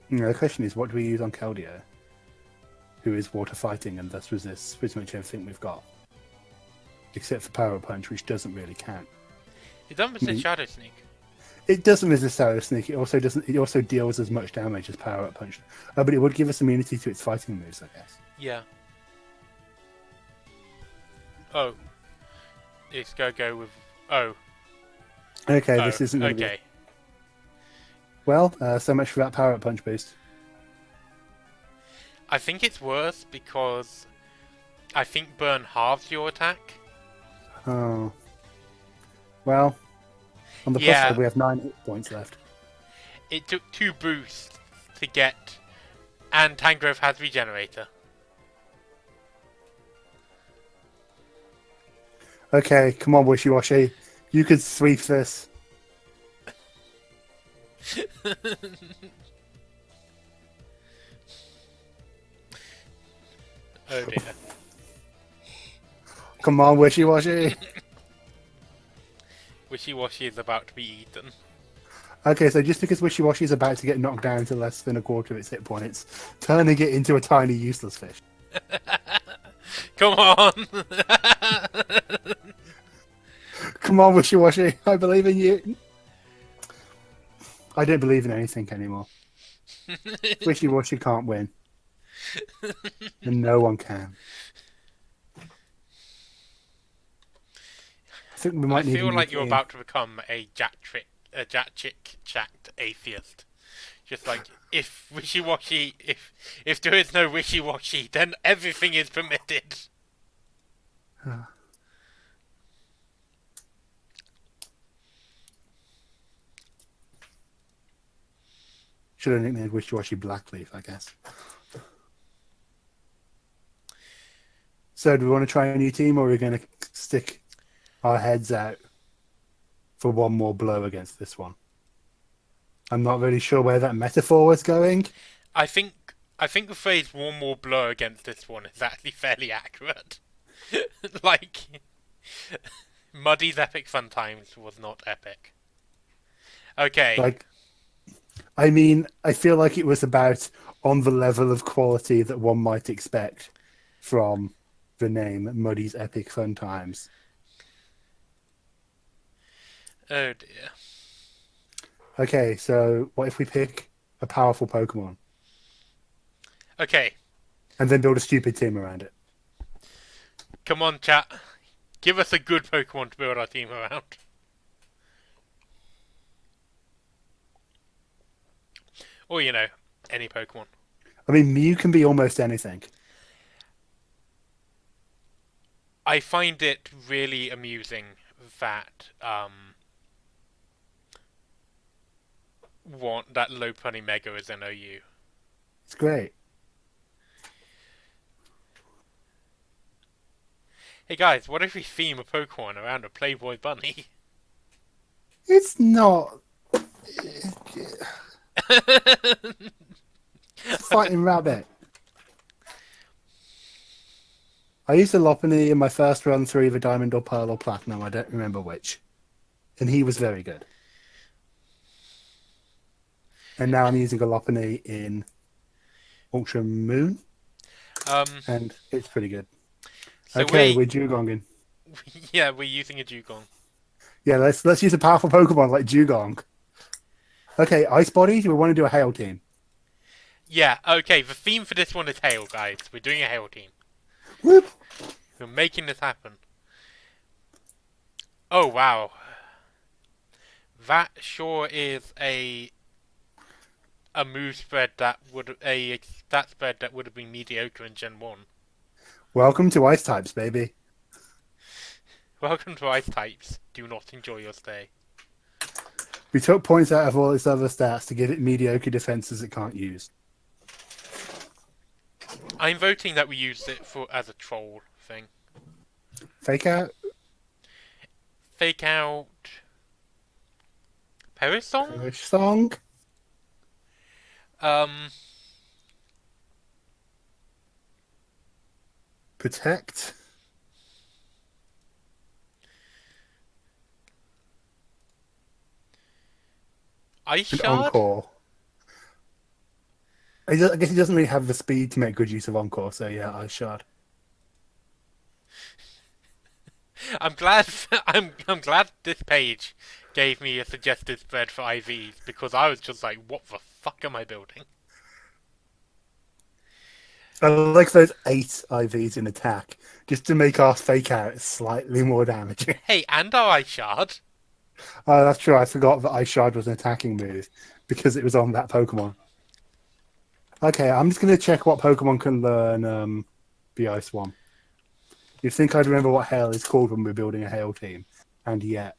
S2: The question is, what do we use on Keldeo, who is water fighting and thus resists pretty much everything we've got, except for Power Punch, which doesn't really count.
S1: It doesn't resist Shadow Sneak.
S2: It doesn't resist Shadow Sneak. It also doesn't. It also deals as much damage as Power Up Punch, but it would give us immunity to its fighting moves, I guess.
S1: Yeah. Oh. It's gonna go with. Oh.
S2: Okay, this isn't gonna
S1: okay.
S2: Be... Well, so much for that Power Up Punch boost.
S1: I think it's worse because I think Burn halves your attack.
S2: Oh. Well, on the plus
S1: Yeah,
S2: side, we have 9 hit points left.
S1: it took 2 boosts to get, and Tangrowth has Regenerator.
S2: Okay, come on, Wishiwashi. You could sweep this.
S1: Oh dear.
S2: Come on, Wishiwashi.
S1: Wishiwashi is about to be eaten.
S2: Okay, so just because Wishiwashi is about to get knocked down to less than a quarter of its hit points, turning it into a tiny useless fish.
S1: Come on!
S2: Come on, Wishiwashi. I believe in you. I don't believe in anything anymore. Wishiwashi can't win. And no one can. I think we might
S1: I
S2: need
S1: feel
S2: a new
S1: like you're
S2: team.
S1: about to become a jacked Just like, if Wishiwashi, if there is no Wishiwashi, then everything is permitted.
S2: Should have nicknamed Wishiwashi Blackleaf, I guess. So, do we want to try a new team, or are we going to stick our heads out for one more blow against this one? I'm not really sure where that metaphor was going.
S1: I think the phrase "one more blow" against this one is actually fairly accurate. Like, Muddy's Epic Fun Times was not epic. Okay.
S2: Like, I mean, I feel like it was about on the level of quality that one might expect from the name Muddy's Epic Fun Times.
S1: Oh dear.
S2: Okay, so what if we pick a powerful Pokemon
S1: Okay,
S2: and then build a stupid team around it?
S1: come on, chat. Give us a good Pokemon to build our team around. Or, you know, any Pokemon.
S2: I mean, Mew can be almost anything.
S1: I find it really amusing that that Lopunny-Mega is an OU.
S2: It's great.
S1: Hey guys, what if we theme a Pokemon around a Playboy bunny?
S2: It's not fighting rabbit. I used a Lopunny in my first run through either Diamond or Pearl or Platinum. I don't remember which. And he was very good. And now I'm using a Lopunny in Ultra Moon. And it's pretty good.
S1: So
S2: okay, we're Dugonging.
S1: Yeah, we're using a Dugong.
S2: Yeah, let's use a powerful Pokemon like Dugong. Okay, Ice Body, we want to do a Hail team.
S1: Yeah, okay, the theme for this one is Hail, guys. We're doing a Hail team.
S2: Whoop!
S1: We're making this happen. Oh, wow. That sure is a move spread that would a stat spread that would have been mediocre in Gen 1.
S2: Welcome to Ice types, baby.
S1: Welcome to Ice types. Do not enjoy your stay.
S2: We took points out of all its other stats to give it mediocre defenses it can't use.
S1: I'm voting that we use it as a troll thing.
S2: Fake out?
S1: Fake out. Perisong?
S2: Perish Song? Protect?
S1: Ice
S2: And
S1: Shard?
S2: Encore. I guess he doesn't really have the speed to make good use of Encore, so yeah, Ice Shard.
S1: I'm glad I'm glad this page gave me a suggested spread for IVs, because I was just like, what the fuck am I building?
S2: I like those 8 IVs in attack, just to make our fake out slightly more damaging.
S1: Hey, and our Ice Shard.
S2: Oh, that's true. I forgot that Ice Shard was an attacking move because it was on that Pokemon. Okay, I'm just going to check what Pokemon can learn the Ice one. You'd think I'd remember what Hail is called when we're building a Hail team, and yet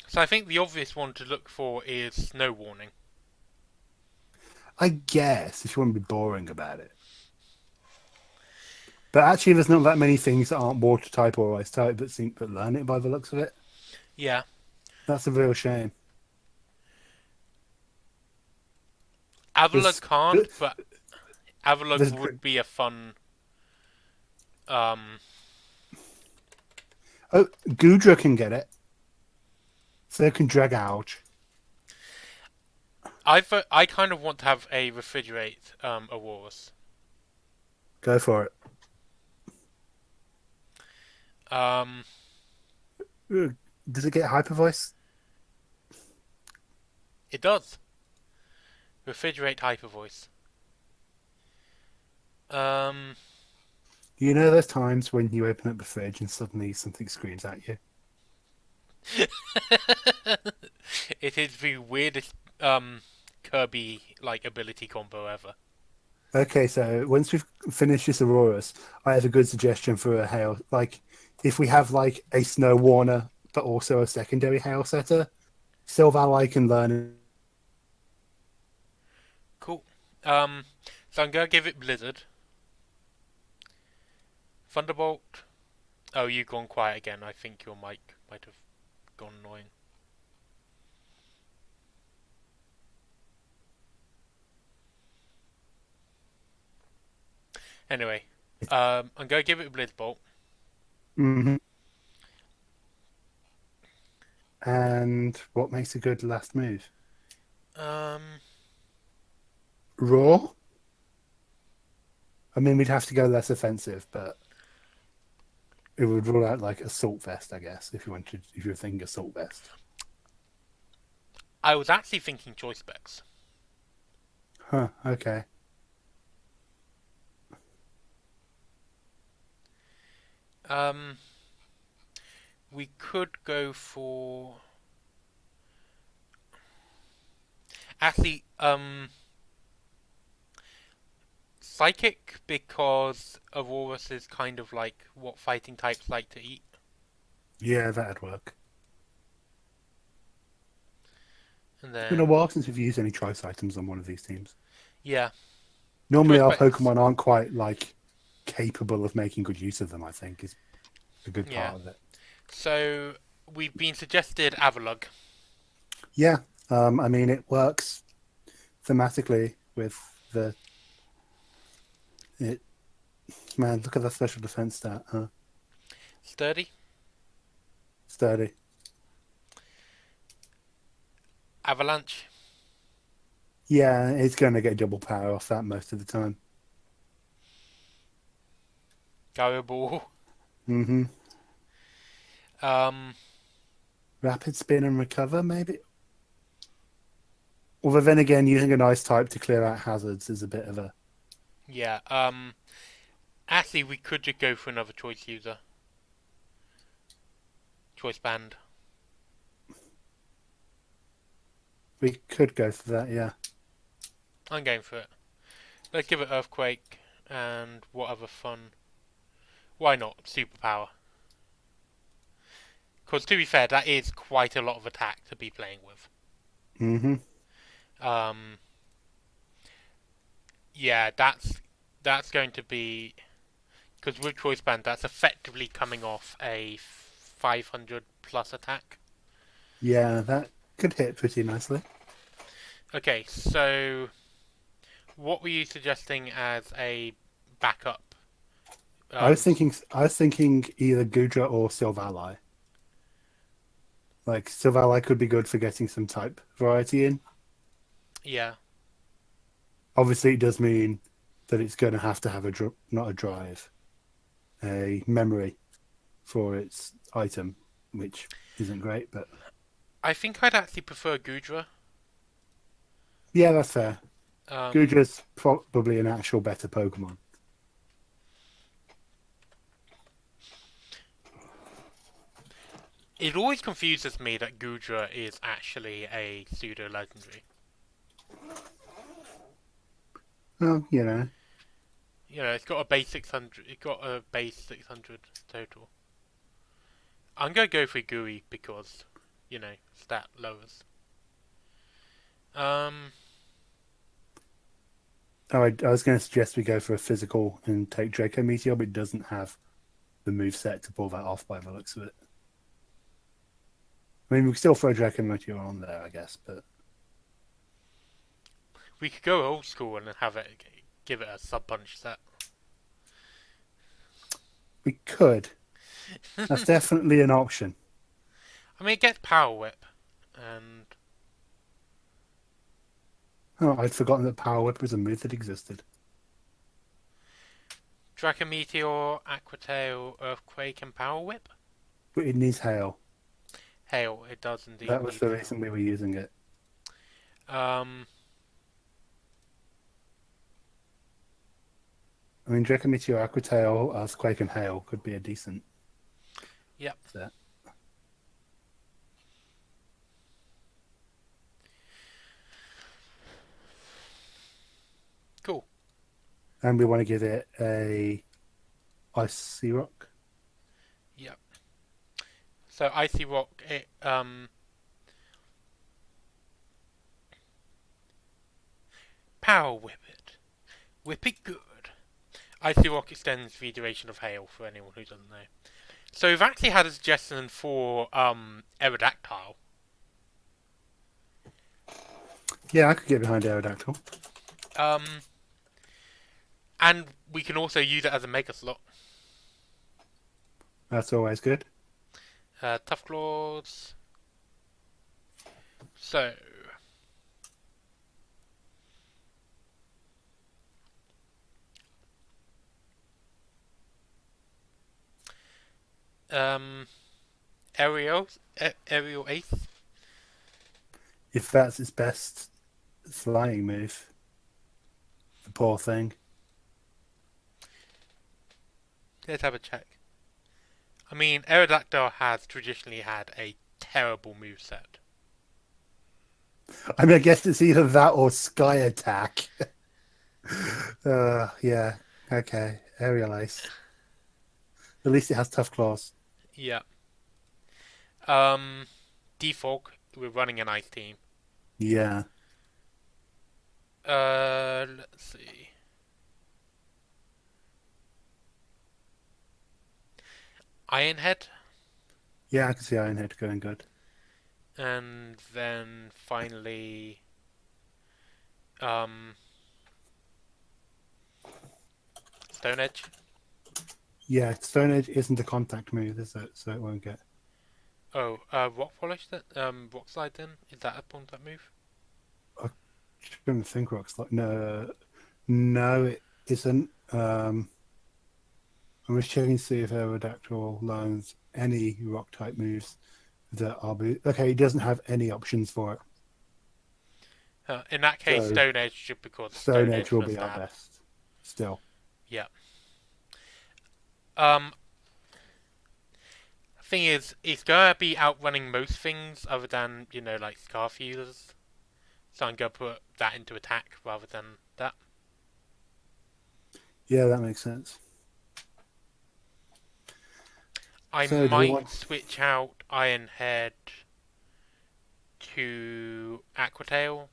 S1: So I think the obvious one to look for is Snow Warning.
S2: I guess if you want to be boring about it. But actually, there's not that many things that aren't water type or ice type that seem to learn it by the looks of it.
S1: Yeah.
S2: That's a real shame.
S1: Avalugg
S2: There's,
S1: can't, but Avalugg
S2: there's
S1: would be a fun. Um,
S2: oh, Gudra can get it, so they can drag out.
S1: I kind of want to have a refrigerate Aurorus.
S2: Go for it.
S1: Um,
S2: Does it get hyper voice?
S1: it does. Refrigerate Hyper Voice. Um,
S2: You know those times when you open up the fridge and suddenly something screams at you?
S1: it is the weirdest Kirby like ability combo ever.
S2: Okay, so once we've finished this Aurorus, I have a good suggestion for a hail. Like, if we have like a Snow Warner, but also a secondary hail setter, Silvally can learn.
S1: Cool. So I'm gonna give it Blizzard. Thunderbolt. Oh, you've gone quiet again. I think your mic might have gone annoying. Anyway, I'm gonna give it Blizzbolt.
S2: Hmm. And what makes a good last move?
S1: Um,
S2: Raw? I mean, we'd have to go less offensive, but it would rule out like Assault Vest, I guess, if you were thinking Assault Vest.
S1: I was actually thinking Choice Specs.
S2: Huh, okay.
S1: Um, we could go for actually Psychic because Aurorus is kind of like what fighting types like to eat.
S2: Yeah, that'd work.
S1: And
S2: It's been a
S1: then
S2: while since we've used any choice items on one of these teams.
S1: yeah,
S2: Normally,
S1: Choice
S2: our
S1: Specs.
S2: Pokemon aren't quite like capable of making good use of them. I think is a good
S1: Yeah.
S2: part of it.
S1: So we've been suggested Avalugg.
S2: Yeah, I mean it works thematically with the it. Man, look at the special defense stat. Huh?
S1: Sturdy.
S2: Sturdy.
S1: Avalanche.
S2: Yeah, it's going to get double power off that most of the time.
S1: Gyro Ball.
S2: Hmm.
S1: Um,
S2: Rapid spin and recover, maybe. Although then again, using an ice type to clear out hazards is a bit of a.
S1: yeah. Actually, we could just go for another choice user. Choice band.
S2: We could go for that, yeah.
S1: I'm going for it. Let's give it Earthquake and what other fun. Why not? Superpower. Because to be fair, that is quite a lot of attack to be playing with.
S2: Hmm.
S1: Um, yeah, that's going to be because with choice band, that's effectively coming off a 500 plus attack.
S2: Yeah, that could hit pretty nicely.
S1: Okay, so what were you suggesting as a backup?
S2: I was thinking either Gudra or Silvally. Like Silvally could be good for getting some type variety in.
S1: Yeah,
S2: Obviously, it does mean that it's going to have a not a drive, a memory for its item, which isn't great. But
S1: I think I'd actually prefer Gudra.
S2: yeah, that's fair.
S1: Um,
S2: Gudra's probably an actual better Pokemon.
S1: it always confuses me that Gudra is actually a pseudo legendary.
S2: Well, you know,
S1: You know, it's got a base 600. It's got a base 600 total. I'm gonna go for Gui because stat lowers. Um,
S2: I was going to suggest we go for a physical and take Draco Meteor, but it doesn't have the move set to pull that off by the looks of it. I mean, we can still throw Draco Meteor on there, I guess, but
S1: we could go old school and give it a sub punch set.
S2: we could. That's definitely an option.
S1: I mean, it gets Power Whip, and
S2: Oh, I'd forgotten that Power Whip was a move that existed.
S1: Draco Meteor, Aqua Tail, Earthquake, and Power Whip.
S2: But it needs Hail.
S1: Hail, it does indeed.
S2: That was
S1: need
S2: the
S1: hail.
S2: reason we were using it. I mean, Draco Meteor, Aqua Tail, Earthquake, and Hail could be a decent
S1: Yep.
S2: set.
S1: Cool.
S2: And we want to give it a Icy Rock.
S1: Yep. So Icy Rock, Power Whip it. Whip it good. Icy Rock extends the duration of Hail for anyone who doesn't know. So we've actually had a suggestion for Aerodactyl.
S2: Yeah, I could get behind Aerodactyl.
S1: And we can also use it as a Mega slot.
S2: That's always good.
S1: Tough Claws. So Aerial Ace.
S2: If that's its best flying move. The poor thing.
S1: Let's have a check. I mean, Aerodactyl has traditionally had a terrible moveset.
S2: I mean, I guess it's either that or Sky Attack. Yeah. Okay. Aerial Ace. At least it has Tough Claws.
S1: Yeah. Defog, we're running an ice team.
S2: Yeah.
S1: Let's see. Ironhead,
S2: Yeah, I can see Ironhead going good.
S1: and then finally, Stone Edge.
S2: Yeah, Stone Edge isn't a contact move, is it? So it won't get.
S1: Oh, Rock Polish. Rock Slide. Then is that a contact move?
S2: I shouldn't think Rock's like. No, it isn't. I'm just checking to see if Aerodactyl learns any rock type moves that are. Okay, it doesn't have any options for it.
S1: In that case,
S2: So,
S1: Stone Edge should be called
S2: Stone Edge will
S1: for
S2: be our
S1: stab.
S2: best. Still.
S1: Yeah. Thing is, it's gonna be outrunning most things other than like Scarfusers. So I'm gonna put that into attack rather than that.
S2: Yeah, that makes sense.
S1: I
S2: So, do we
S1: might
S2: want-
S1: switch out Ironhead to Aquatail.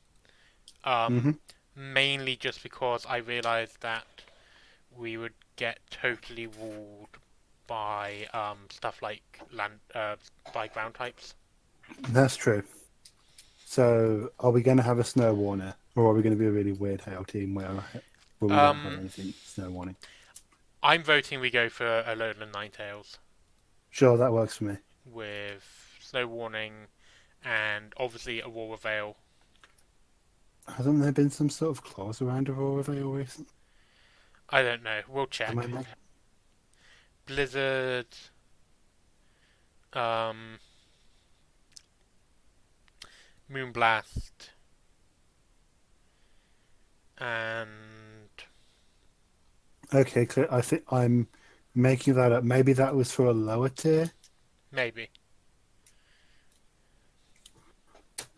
S1: Mainly just because I realised that we would get totally walled by stuff like by ground types.
S2: That's true. So, are we going to have a snow warner, or are we going to be a really weird hail team where we don't have anything snow warning?
S1: I'm voting we go for Alola and Ninetales
S2: Sure, that works for me.
S1: with snow warning and obviously Aurora Veil.
S2: Hasn't there been some sort of clause around Aurora Veil recently?
S1: I don't know. We'll check.
S2: Am I making-
S1: Blizzard. Moonblast. And
S2: Okay, clear. I think I'm making that up. Maybe that was for a lower tier.
S1: maybe.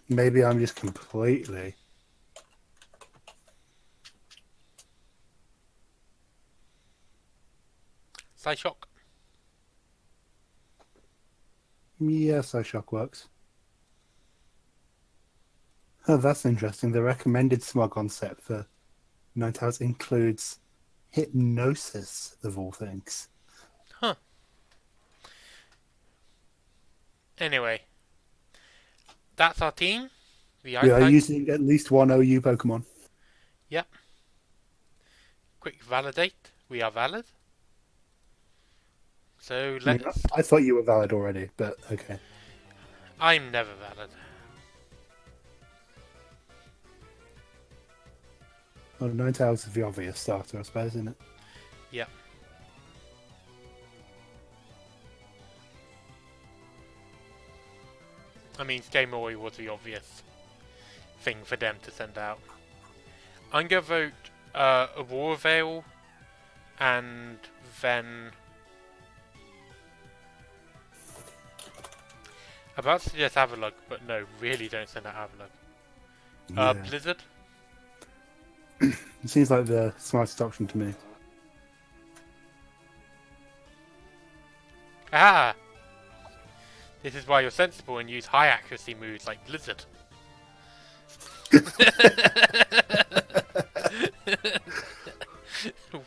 S2: Maybe I'm just completely.
S1: Psyshock.
S2: Yeah, Psyshock works. Oh, that's interesting. The recommended smog concept for Ninetales includes hypnosis, of all things.
S1: Huh. Anyway, that's our team. The
S2: We
S1: ice
S2: are
S1: type.
S2: using at least one OU Pokemon.
S1: Yep. Quick validate. We are valid. So
S2: I mean,
S1: let's.
S2: I thought you were valid already, but okay.
S1: I'm never valid.
S2: Well, Ninetales is the obvious starter, I suppose, isn't it?
S1: Yep. I mean, Skamoy was the obvious thing for them to send out. I'm gonna vote Aurora Veil, and then I'm about to suggest Avalugg, but no, really don't send out Avalugg.
S2: Yeah.
S1: Blizzard.
S2: It seems like the smartest option to me.
S1: Ah! This is why you're sensible and use high accuracy moves like Blizzard.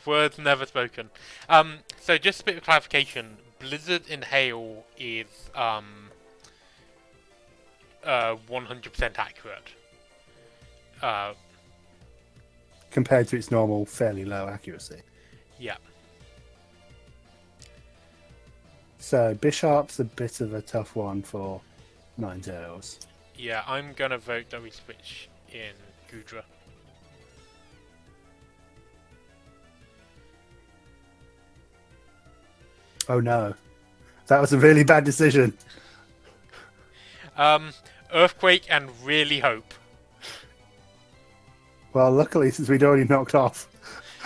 S1: Words never spoken. So just a bit of clarification. Blizzard in Hail is 100% accurate.
S2: Compared to its normal, fairly low accuracy.
S1: Yeah.
S2: So, Bisharp's a bit of a tough one for Ninetales.
S1: Yeah, I'm gonna vote that we switch in Gudra.
S2: Oh no. That was a really bad decision.
S1: Earthquake and really hope.
S2: Well, luckily, since we'd already knocked off.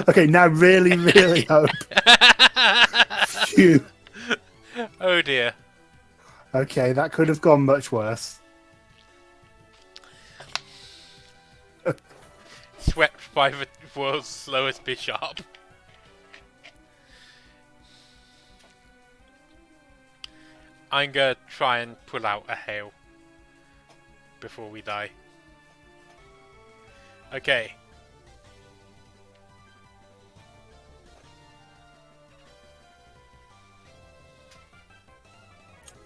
S2: Okay, now really, really hope. Phew.
S1: Oh dear.
S2: Okay, that could have gone much worse.
S1: Swept by the world's slowest Bisharp. I'm gonna try and pull out a hail before we die. Okay.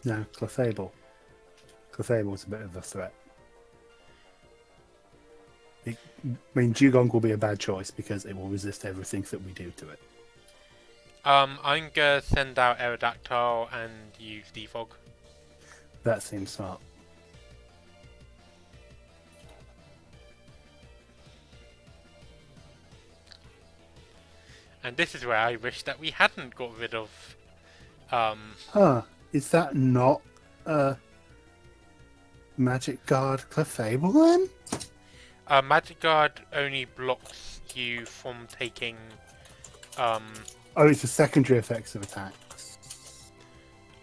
S2: No, Clefable. Clefable's a bit of a threat. I mean, Dugong will be a bad choice because it will resist everything that we do to it.
S1: I'm gonna send out Aerodactyl and use Defog.
S2: That seems smart.
S1: And this is where I wish that we hadn't got rid of
S2: Huh. Is that not a Magic Guard Clefable then?
S1: Magic Guard only blocks you from taking
S2: Oh, it's the secondary effects of attacks.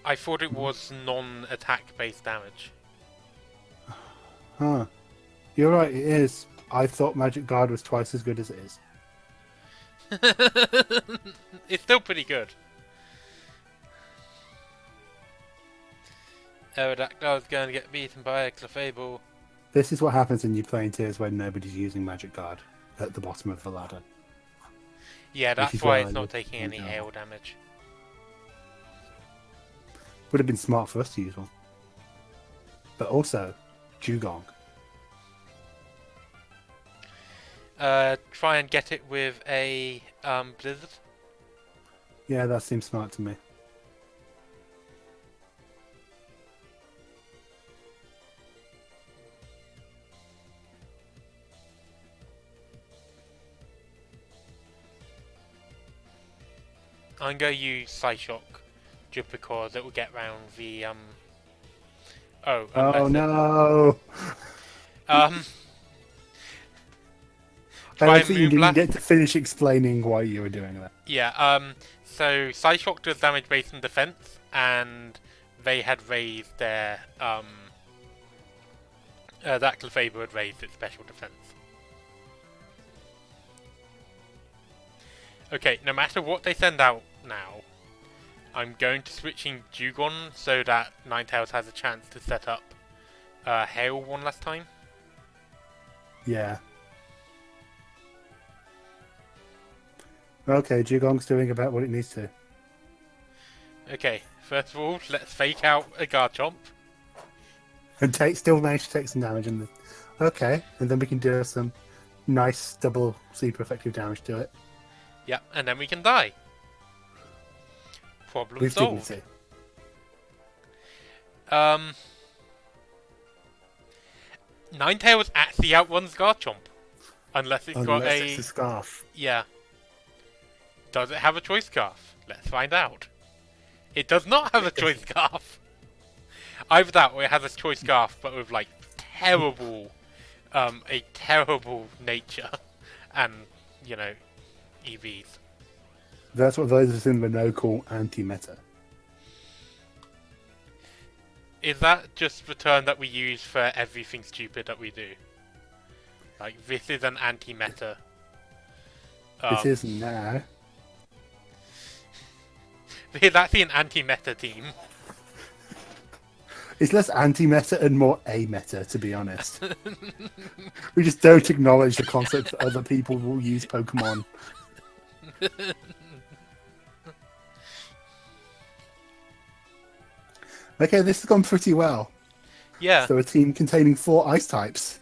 S1: I thought it was non-attack based damage.
S2: Huh. You're right, it is. I thought Magic Guard was twice as good as it is.
S1: It's still pretty good. Aerodactyl is going to get beaten by a Clefable.
S2: This is what happens when you play in tiers when nobody's using Magic Guard at the bottom of the ladder.
S1: Yeah, that's
S2: is
S1: why
S2: why
S1: it's
S2: I
S1: not
S2: would
S1: taking any
S2: point out.
S1: hail damage.
S2: Would have been smart for us to use one. But also, Dugong.
S1: Try and get it with a Blizzard.
S2: Yeah, that seems smart to me.
S1: I'm going to use Psyshock just because it will get round the Oh
S2: Oh no! I
S1: Try
S2: like
S1: and
S2: that you didn't
S1: Moonblast.
S2: get to finish explaining why you were doing that.
S1: Yeah, so Psyshock does damage based on defense, and they had raised their, that Clefable had raised its special defense. Okay, no matter what they send out now, I'm going to switch in Dugong so that Ninetales has a chance to set up Hail one last time.
S2: Yeah. Okay, Dugong's doing about what it needs to.
S1: Okay, first of all, let's fake out a Garchomp.
S2: And still manage to take some damage. Okay, and then we can do some nice double super effective damage to it.
S1: Yep, and then we can die. Problem
S2: With
S1: solved.
S2: dignity.
S1: Ninetales actually outruns Garchomp. Unless it's got
S2: It's a scarf.
S1: Yeah. Does it have a choice scarf? Let's find out. It does not have a choice scarf. Either that or it has a choice scarf, but with like terrible, a terrible nature, and you know, EVs.
S2: That's what those in the know call anti-meta.
S1: Is that just the term that we use for everything stupid that we do? Like, this is an anti-meta.
S2: It is now.
S1: It's actually an anti-meta team.
S2: It's less anti-meta and more a-meta, to be honest. We just don't acknowledge the concept that other people will use Pokemon. Okay, this has gone pretty well.
S1: Yeah.
S2: So a team containing 4 ice types.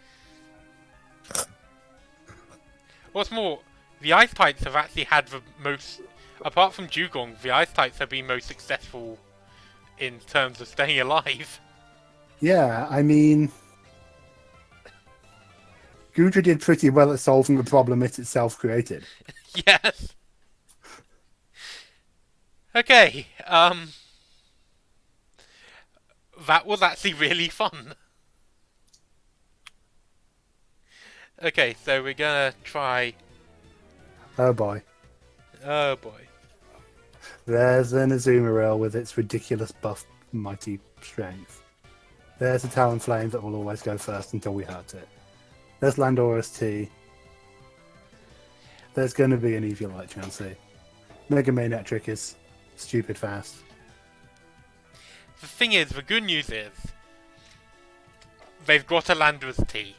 S1: What's more, the ice types have actually had the most... Apart from Dugong, the ice types have been most successful in terms of staying alive.
S2: Yeah, I mean... Gudra did pretty well at solving the problem it itself created.
S1: Yes. Okay, that was actually really fun. Okay, so we're gonna try...
S2: Oh boy.
S1: Oh boy.
S2: There's an Azumarill with its ridiculous buff mighty strength. There's a Talonflame that will always go first until we hurt it. There's Landora's T. There's going to be an Eviolite Chansey. Mega Manectric is stupid fast.
S1: The thing is, the good news is, they've got a Landora's T,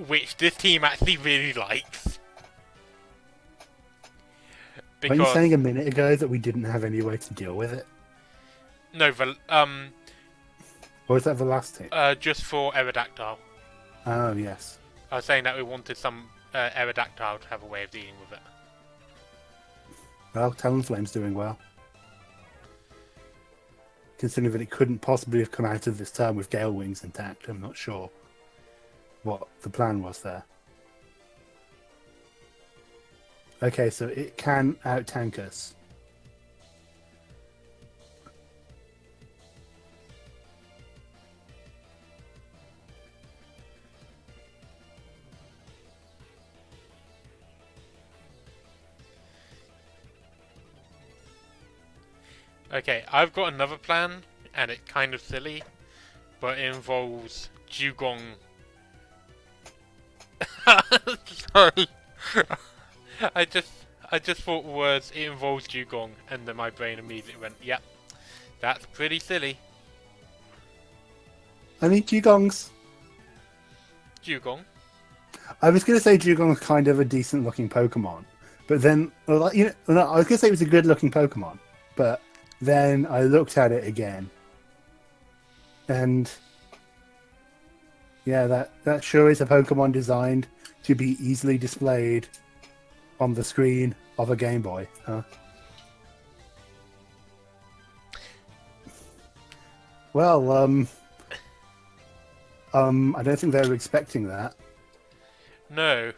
S1: which this team actually really likes.
S2: Because... Weren't you saying a minute ago that we didn't have any way to deal with it?
S1: No,
S2: or was that the last team?
S1: Just for Aerodactyl.
S2: Oh, yes.
S1: I was saying that we wanted some Aerodactyl to have a way of dealing with it.
S2: Well, Talonflame's doing well. Considering that it couldn't possibly have come out of this turn with Gale Wings intact, I'm not sure what the plan was there. Okay, so it can out-tank us.
S1: Okay, I've got another plan, and it's kind of silly, but it involves Dugong. Sorry. I just thought words, it involves Dugong, and then my brain immediately went, yep, that's pretty silly.
S2: I mean, Dugong's...
S1: Dugong?
S2: I was going to say Dugong's kind of a decent looking Pokemon, but then, well, you know, I was going to say it was a good looking Pokemon, but then I looked at it again, and yeah, that sure is a Pokemon designed to be easily displayed on the screen of a Game Boy, huh? Well, I don't think they were expecting that.
S1: No.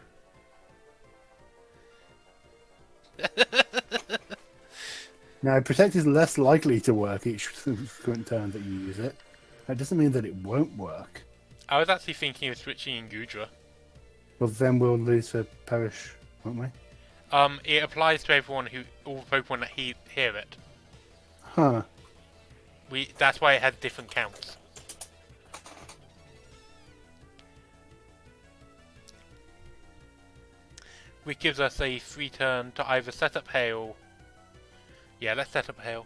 S2: Now, Protect is less likely to work each subsequent turn that you use it. That doesn't mean that it won't work.
S1: I was actually thinking of switching in Gudra.
S2: Well, then we'll lose to Perish, won't we?
S1: It applies to everyone all Pokemon that hear it.
S2: Huh.
S1: That's why it has different counts. Which gives us a free turn to either set up Hail. Yeah, let's set up Hail.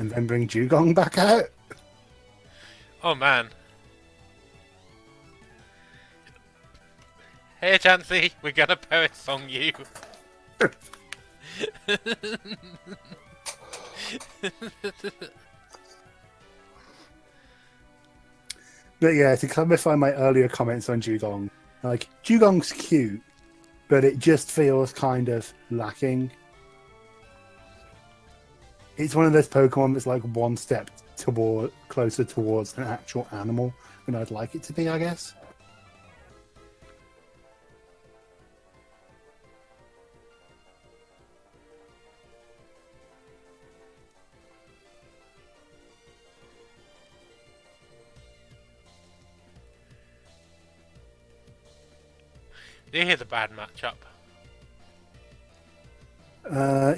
S2: and then bring Dugong back out.
S1: Oh man. Hey Chansey, we're gonna poet song you.
S2: But yeah, to clarify my earlier comments on Dugong, like, Dugong's cute, but it just feels kind of lacking. It's one of those Pokemon that's like one step closer towards an actual animal than I'd like it to be, I guess.
S1: This is a bad matchup.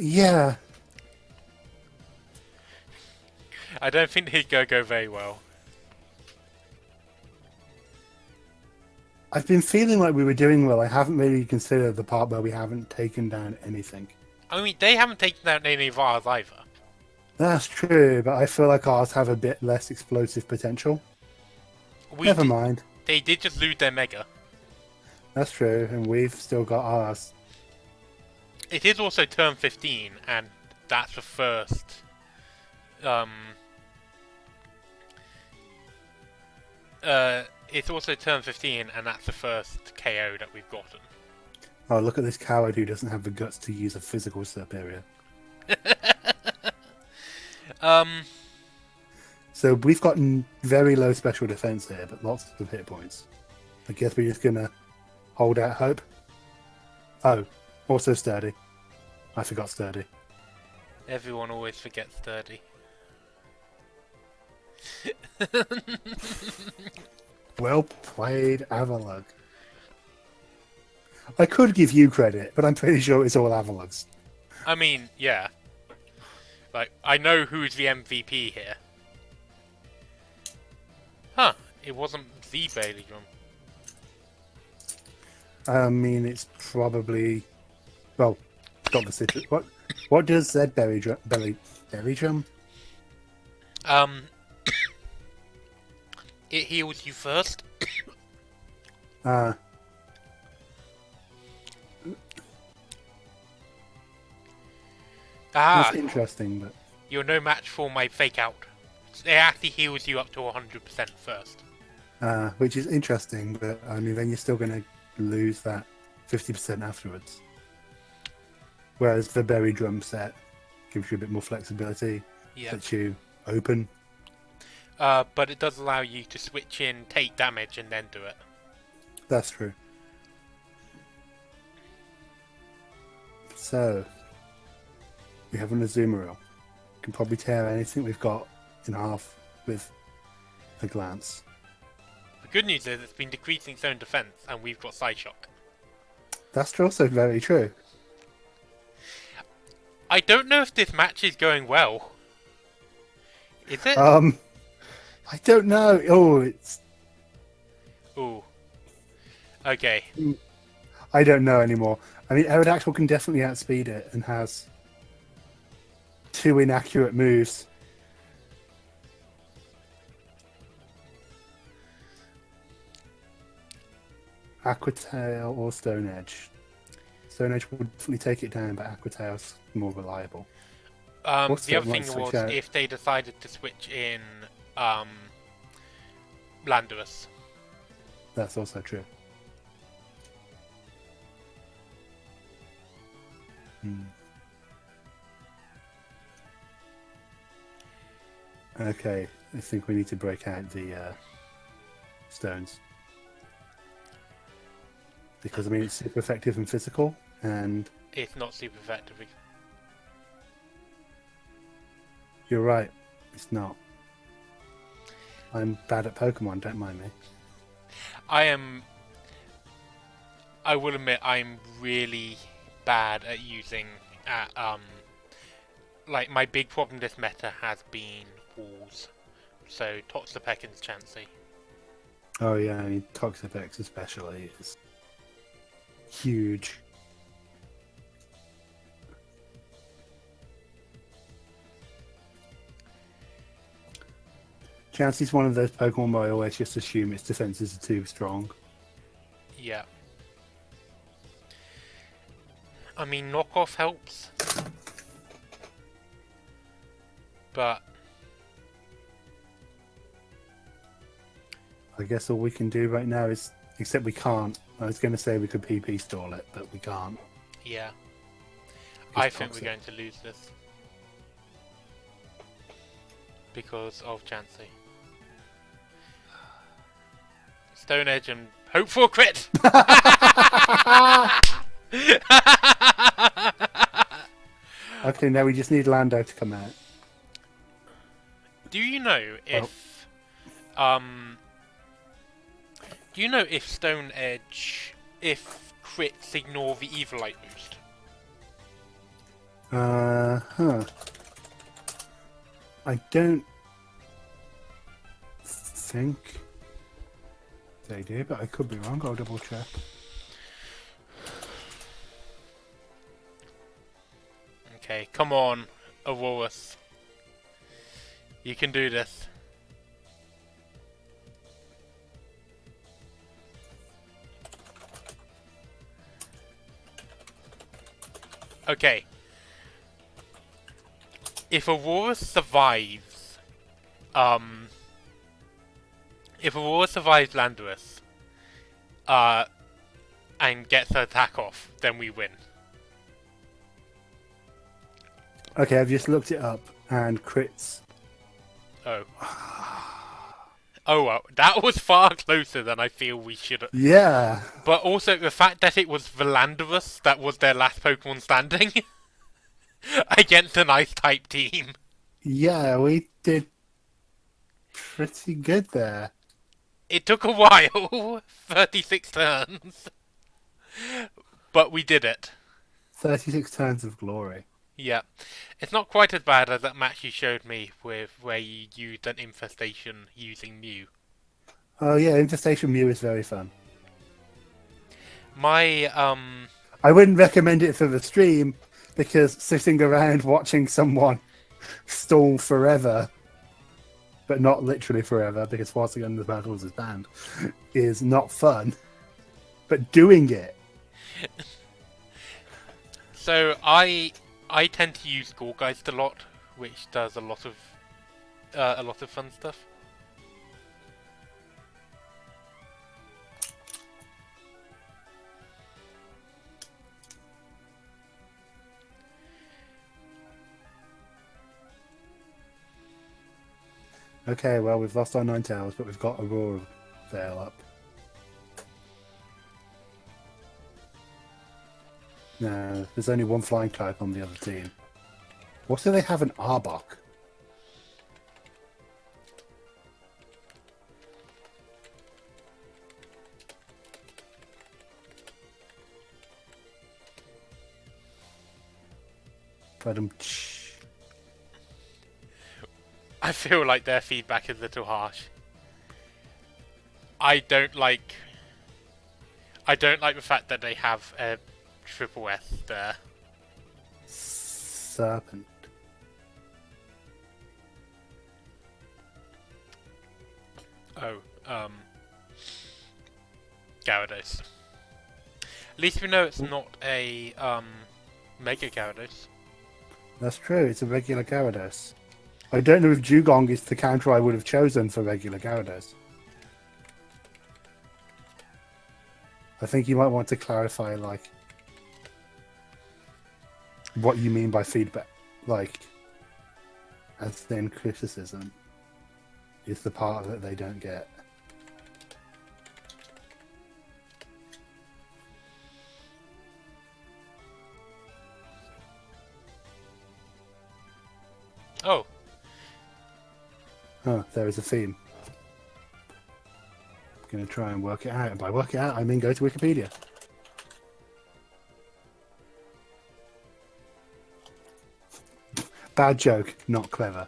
S2: Yeah.
S1: I don't think he's gonna go very well.
S2: I've been feeling like we were doing well. I haven't really considered the part where we haven't taken down anything.
S1: I mean, they haven't taken down any of ours either.
S2: That's true, but I feel like ours have a bit less explosive potential. Never mind.
S1: They did just lose their Mega.
S2: That's true, and we've still got ours.
S1: It is also turn 15, and that's the first... it's also turn 15, and that's the first KO that we've gotten.
S2: Oh, look at this coward who doesn't have the guts to use a physical superior. So we've gotten very low special defense here, but lots of hit points. I guess we're just gonna hold out hope. Oh, also sturdy. I forgot sturdy.
S1: Everyone always forgets sturdy.
S2: Well played, Avalug. I could give you credit, but I'm pretty sure it's all Avalug's.
S1: I mean, yeah. Like, I know who's the MVP here. Huh, it wasn't the Bailey Drum.
S2: I mean, it's probably... Well, got the citrus. What does Zed berry drum?
S1: It heals you first.
S2: That's interesting, but...
S1: You're no match for my Fake Out. It actually heals you up to 100% first.
S2: Which is interesting, but I mean, then you're still going to lose that 50% afterwards. Whereas the berry drum set gives you a bit more flexibility, lets you open.
S1: But it does allow you to switch in, take damage, and then do it.
S2: That's true. So, we have an Azumarill. Can probably tear anything we've got in half with a glance.
S1: The good news is it's been decreasing its own defense, and we've got Side Shock.
S2: That's also very true.
S1: I don't know if this match is going well. Is it?
S2: I don't know. Oh, it's...
S1: Ooh. Okay.
S2: I don't know anymore. I mean, Aerodactyl can definitely outspeed it and has 2 inaccurate moves. Aqua Tail or Stone Edge. Stone Edge would definitely take it down, but Aqua Tail's more reliable.
S1: The other thing was if they decided to switch in Landorus.
S2: That's also true. Okay, I think we need to break out the stones. Because, I mean, it's super effective and physical, and...
S1: It's not super effective.
S2: You're right, it's not. I'm bad at Pokemon, don't mind me.
S1: I will admit, I'm really bad at using... like, my big problem this meta has been walls. So, Toxapeck and Chansey.
S2: Oh yeah, I mean, Toxapex especially is huge. Chansey's one of those Pokemon where I always just assume its defenses are too strong.
S1: Yeah. I mean, knockoff helps. But
S2: I guess all we can do right now is... Except we can't. I was going to say we could PP stall it, but we can't.
S1: yeah.
S2: It's
S1: I think
S2: toxic.
S1: we're going to lose this. Because of Chansey. Stone Edge and hope for a crit!
S2: Okay, now we just need Lando to come out.
S1: Do you know if do you know if Stone Edge, if crits ignore the Evilite boost?
S2: Huh. I don't think they do, but I could be wrong. I'll double check.
S1: Okay, come on, Aurorus. You can do this. Okay. If Aurora survives, Landorus, and gets her attack off, then we win.
S2: Okay, I've just looked it up, and crits.
S1: Oh. Oh well, that was far closer than I feel we should have.
S2: Yeah.
S1: But also the fact that it was Landorus that was their last Pokemon standing against an Ice-type team.
S2: Yeah, we did pretty good there.
S1: It took a while, 36 turns, but we did it.
S2: 36 turns of glory.
S1: Yeah, it's not quite as bad as that match you showed me with where you used an infestation using Mew.
S2: Oh yeah, Infestation Mew is very fun.
S1: My
S2: I wouldn't recommend it for the stream because sitting around watching someone stall forever, but not literally forever because Forcing Under the Battles is banned, is not fun. But doing it.
S1: So I tend to use Gorgeist a lot, which does a lot of fun stuff.
S2: Okay, well we've lost our Ninetales, but we've got Aurora Veil up. No, there's only one flying type on the other team. What do they have an Arbok?
S1: I feel like their feedback is a little harsh. I don't like the fact that they have a triple S there.
S2: Serpent.
S1: Oh, Gyarados. At least we know it's not a Mega Gyarados.
S2: That's true, it's a regular Gyarados. I don't know if Dugong is the counter I would have chosen for regular Gyarados. I think you might want to clarify, like, what you mean by feedback. Like, as in criticism is the part that they don't get.
S1: Oh.
S2: Huh, there is a theme. I'm going to try and work it out. And by work it out, I mean go to Wikipedia. Bad joke, not clever.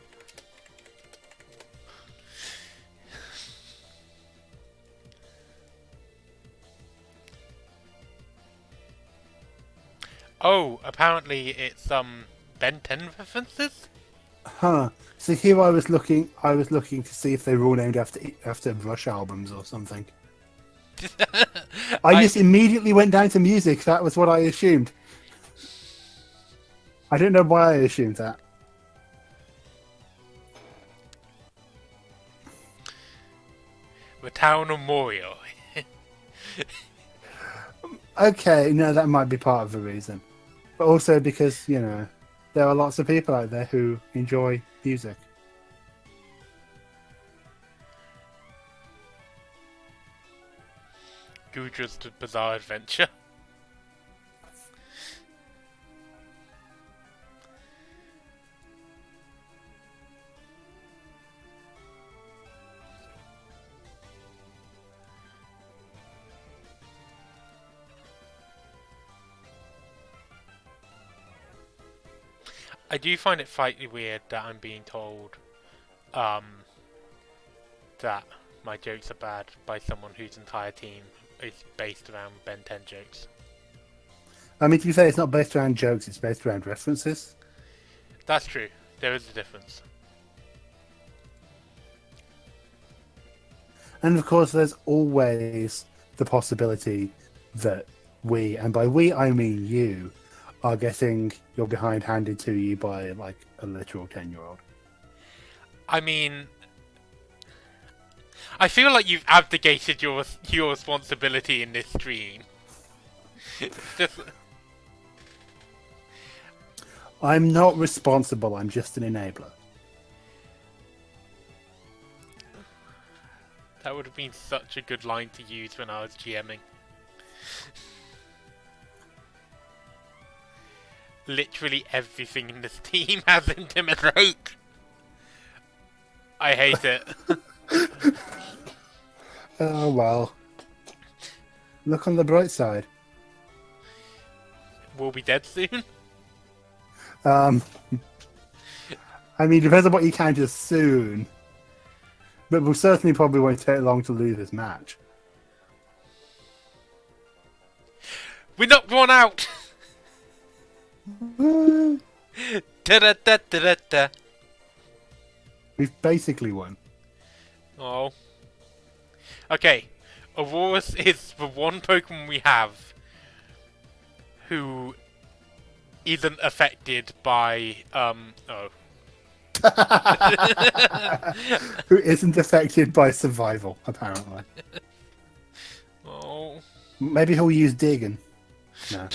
S1: Oh, apparently it's Ben 10 references?
S2: Huh. So here I was looking. I was looking to see if they were all named after Rush albums or something. I
S1: I
S2: just immediately went down to music. That was what I assumed. I don't know why I assumed that.
S1: the town of Morio.
S2: Okay, no, that might be part of the reason, but also because there are lots of people out there who enjoy music.
S1: Gudra's Bizarre Adventure. I do find it slightly weird that I'm being told um, that my jokes are bad by someone whose entire team is based around Ben 10 jokes.
S2: I mean, to be fair, it's not based around jokes; it's based around references.
S1: That's true. There is a difference.
S2: And of course, there's always the possibility that we, and by we I mean you, are getting your behind handed to you by like a literal 10-year-old.
S1: I mean, I feel like you've abdicated your responsibility in this stream. Just,
S2: I'm not responsible. I'm just an enabler.
S1: that would have been such a good line to use when I was GMing. Literally everything in this team has intimidate. I hate it.
S2: Oh well. Look on the bright side.
S1: We'll be dead soon.
S2: I mean, depends on what you count as soon. But we certainly probably won't take long to lose this match.
S1: We knocked one out. Da da da da da da.
S2: We've basically won.
S1: Oh. Okay. Aurorus is the one Pokemon we have who isn't affected by
S2: Who isn't affected by survival, apparently.
S1: Oh.
S2: Maybe he'll use digging. No.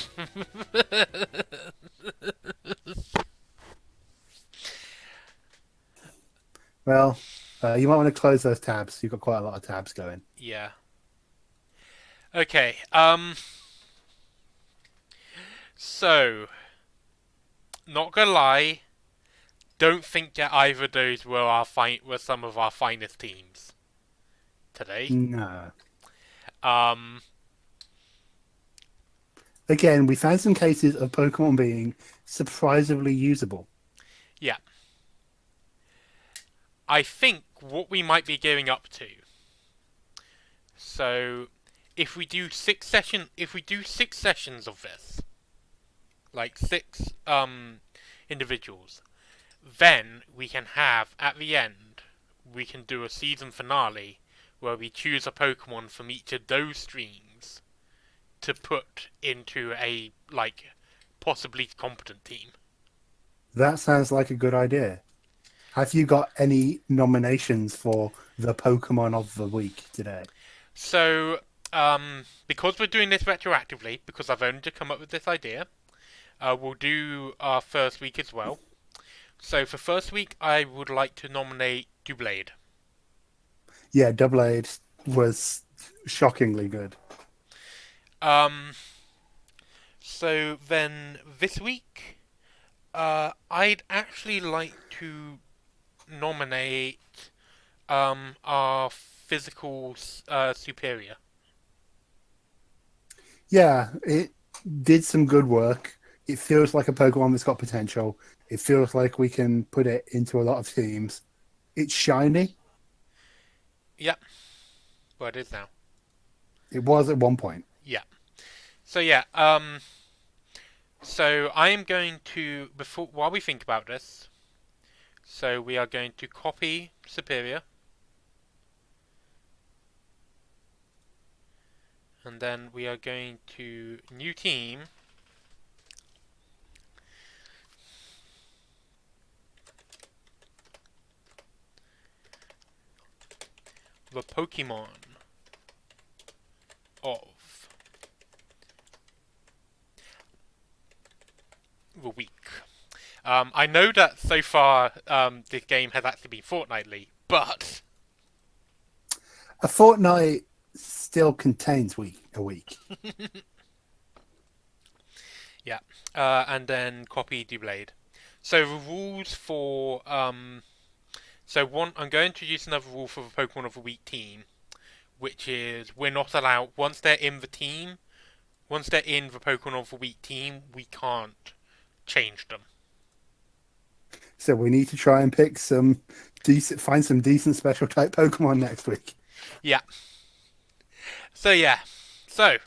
S2: Well, you might want to close those tabs. You've got quite a lot of tabs going.
S1: Yeah. Okay. So, not gonna lie, don't think that either of those were some of our finest teams today.
S2: No.
S1: Um,
S2: Again, we found some cases of Pokemon being surprisingly usable.
S1: yeah. I think what we might be gearing up to. So, if we do six sessions of this, like six individuals, then we can have at the end we can do a season finale where we choose a Pokemon from each of those streams to put into a possibly competent team.
S2: That sounds like a good idea. Have you got any nominations for the Pokemon of the week today?
S1: So, because we're doing this retroactively, because I've only just come up with this idea, we'll do our first week as well. So for first week, I would like to nominate Doublade.
S2: Yeah, Doublade was shockingly good.
S1: So then this week, I'd actually like to nominate our physical superior.
S2: Yeah, it did some good work. It feels like a Pokemon that's got potential. It feels like we can put it into a lot of teams. It's shiny.
S1: Yep. Well, it is now.
S2: It was at one point.
S1: Yeah. So yeah. So I am going to while we think about this. So we are going to copy Superior. And then we are going to new team. The Pokemon of the week. I know that so far this game has actually been fortnightly, but
S2: A fortnight still contains a week.
S1: yeah. And then copy Doublade. So the rules for so one, I'm going to use another rule for the Pokemon of the Week team, which is we're not allowed once they're in the team, once they're in the Pokemon of the Week team, we can't change them.
S2: So we need to try and pick find some decent special type Pokemon next week.
S1: Yeah. So yeah. So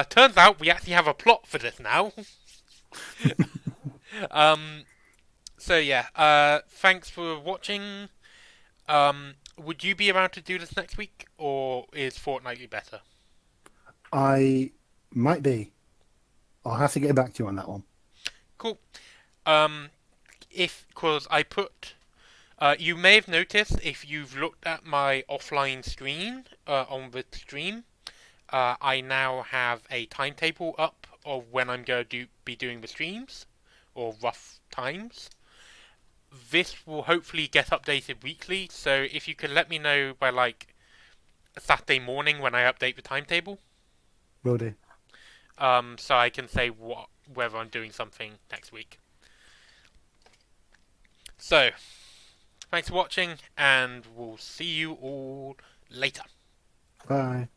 S1: turns out we actually have a plot for this now. So yeah. Thanks for watching. Would you be around to do this next week, or is fortnightly better?
S2: I might be. I'll have to get back to you on that one.
S1: Cool. Because I put, you may have noticed if you've looked at my offline screen on the stream, I now have a timetable up of when I'm going to be doing the streams, or rough times. This will hopefully get updated weekly, so if you could let me know by like Saturday morning when I update the timetable,
S2: Will do.
S1: so I can say whether I'm doing something next week. So, thanks for watching, and we'll see you all later.
S2: Bye.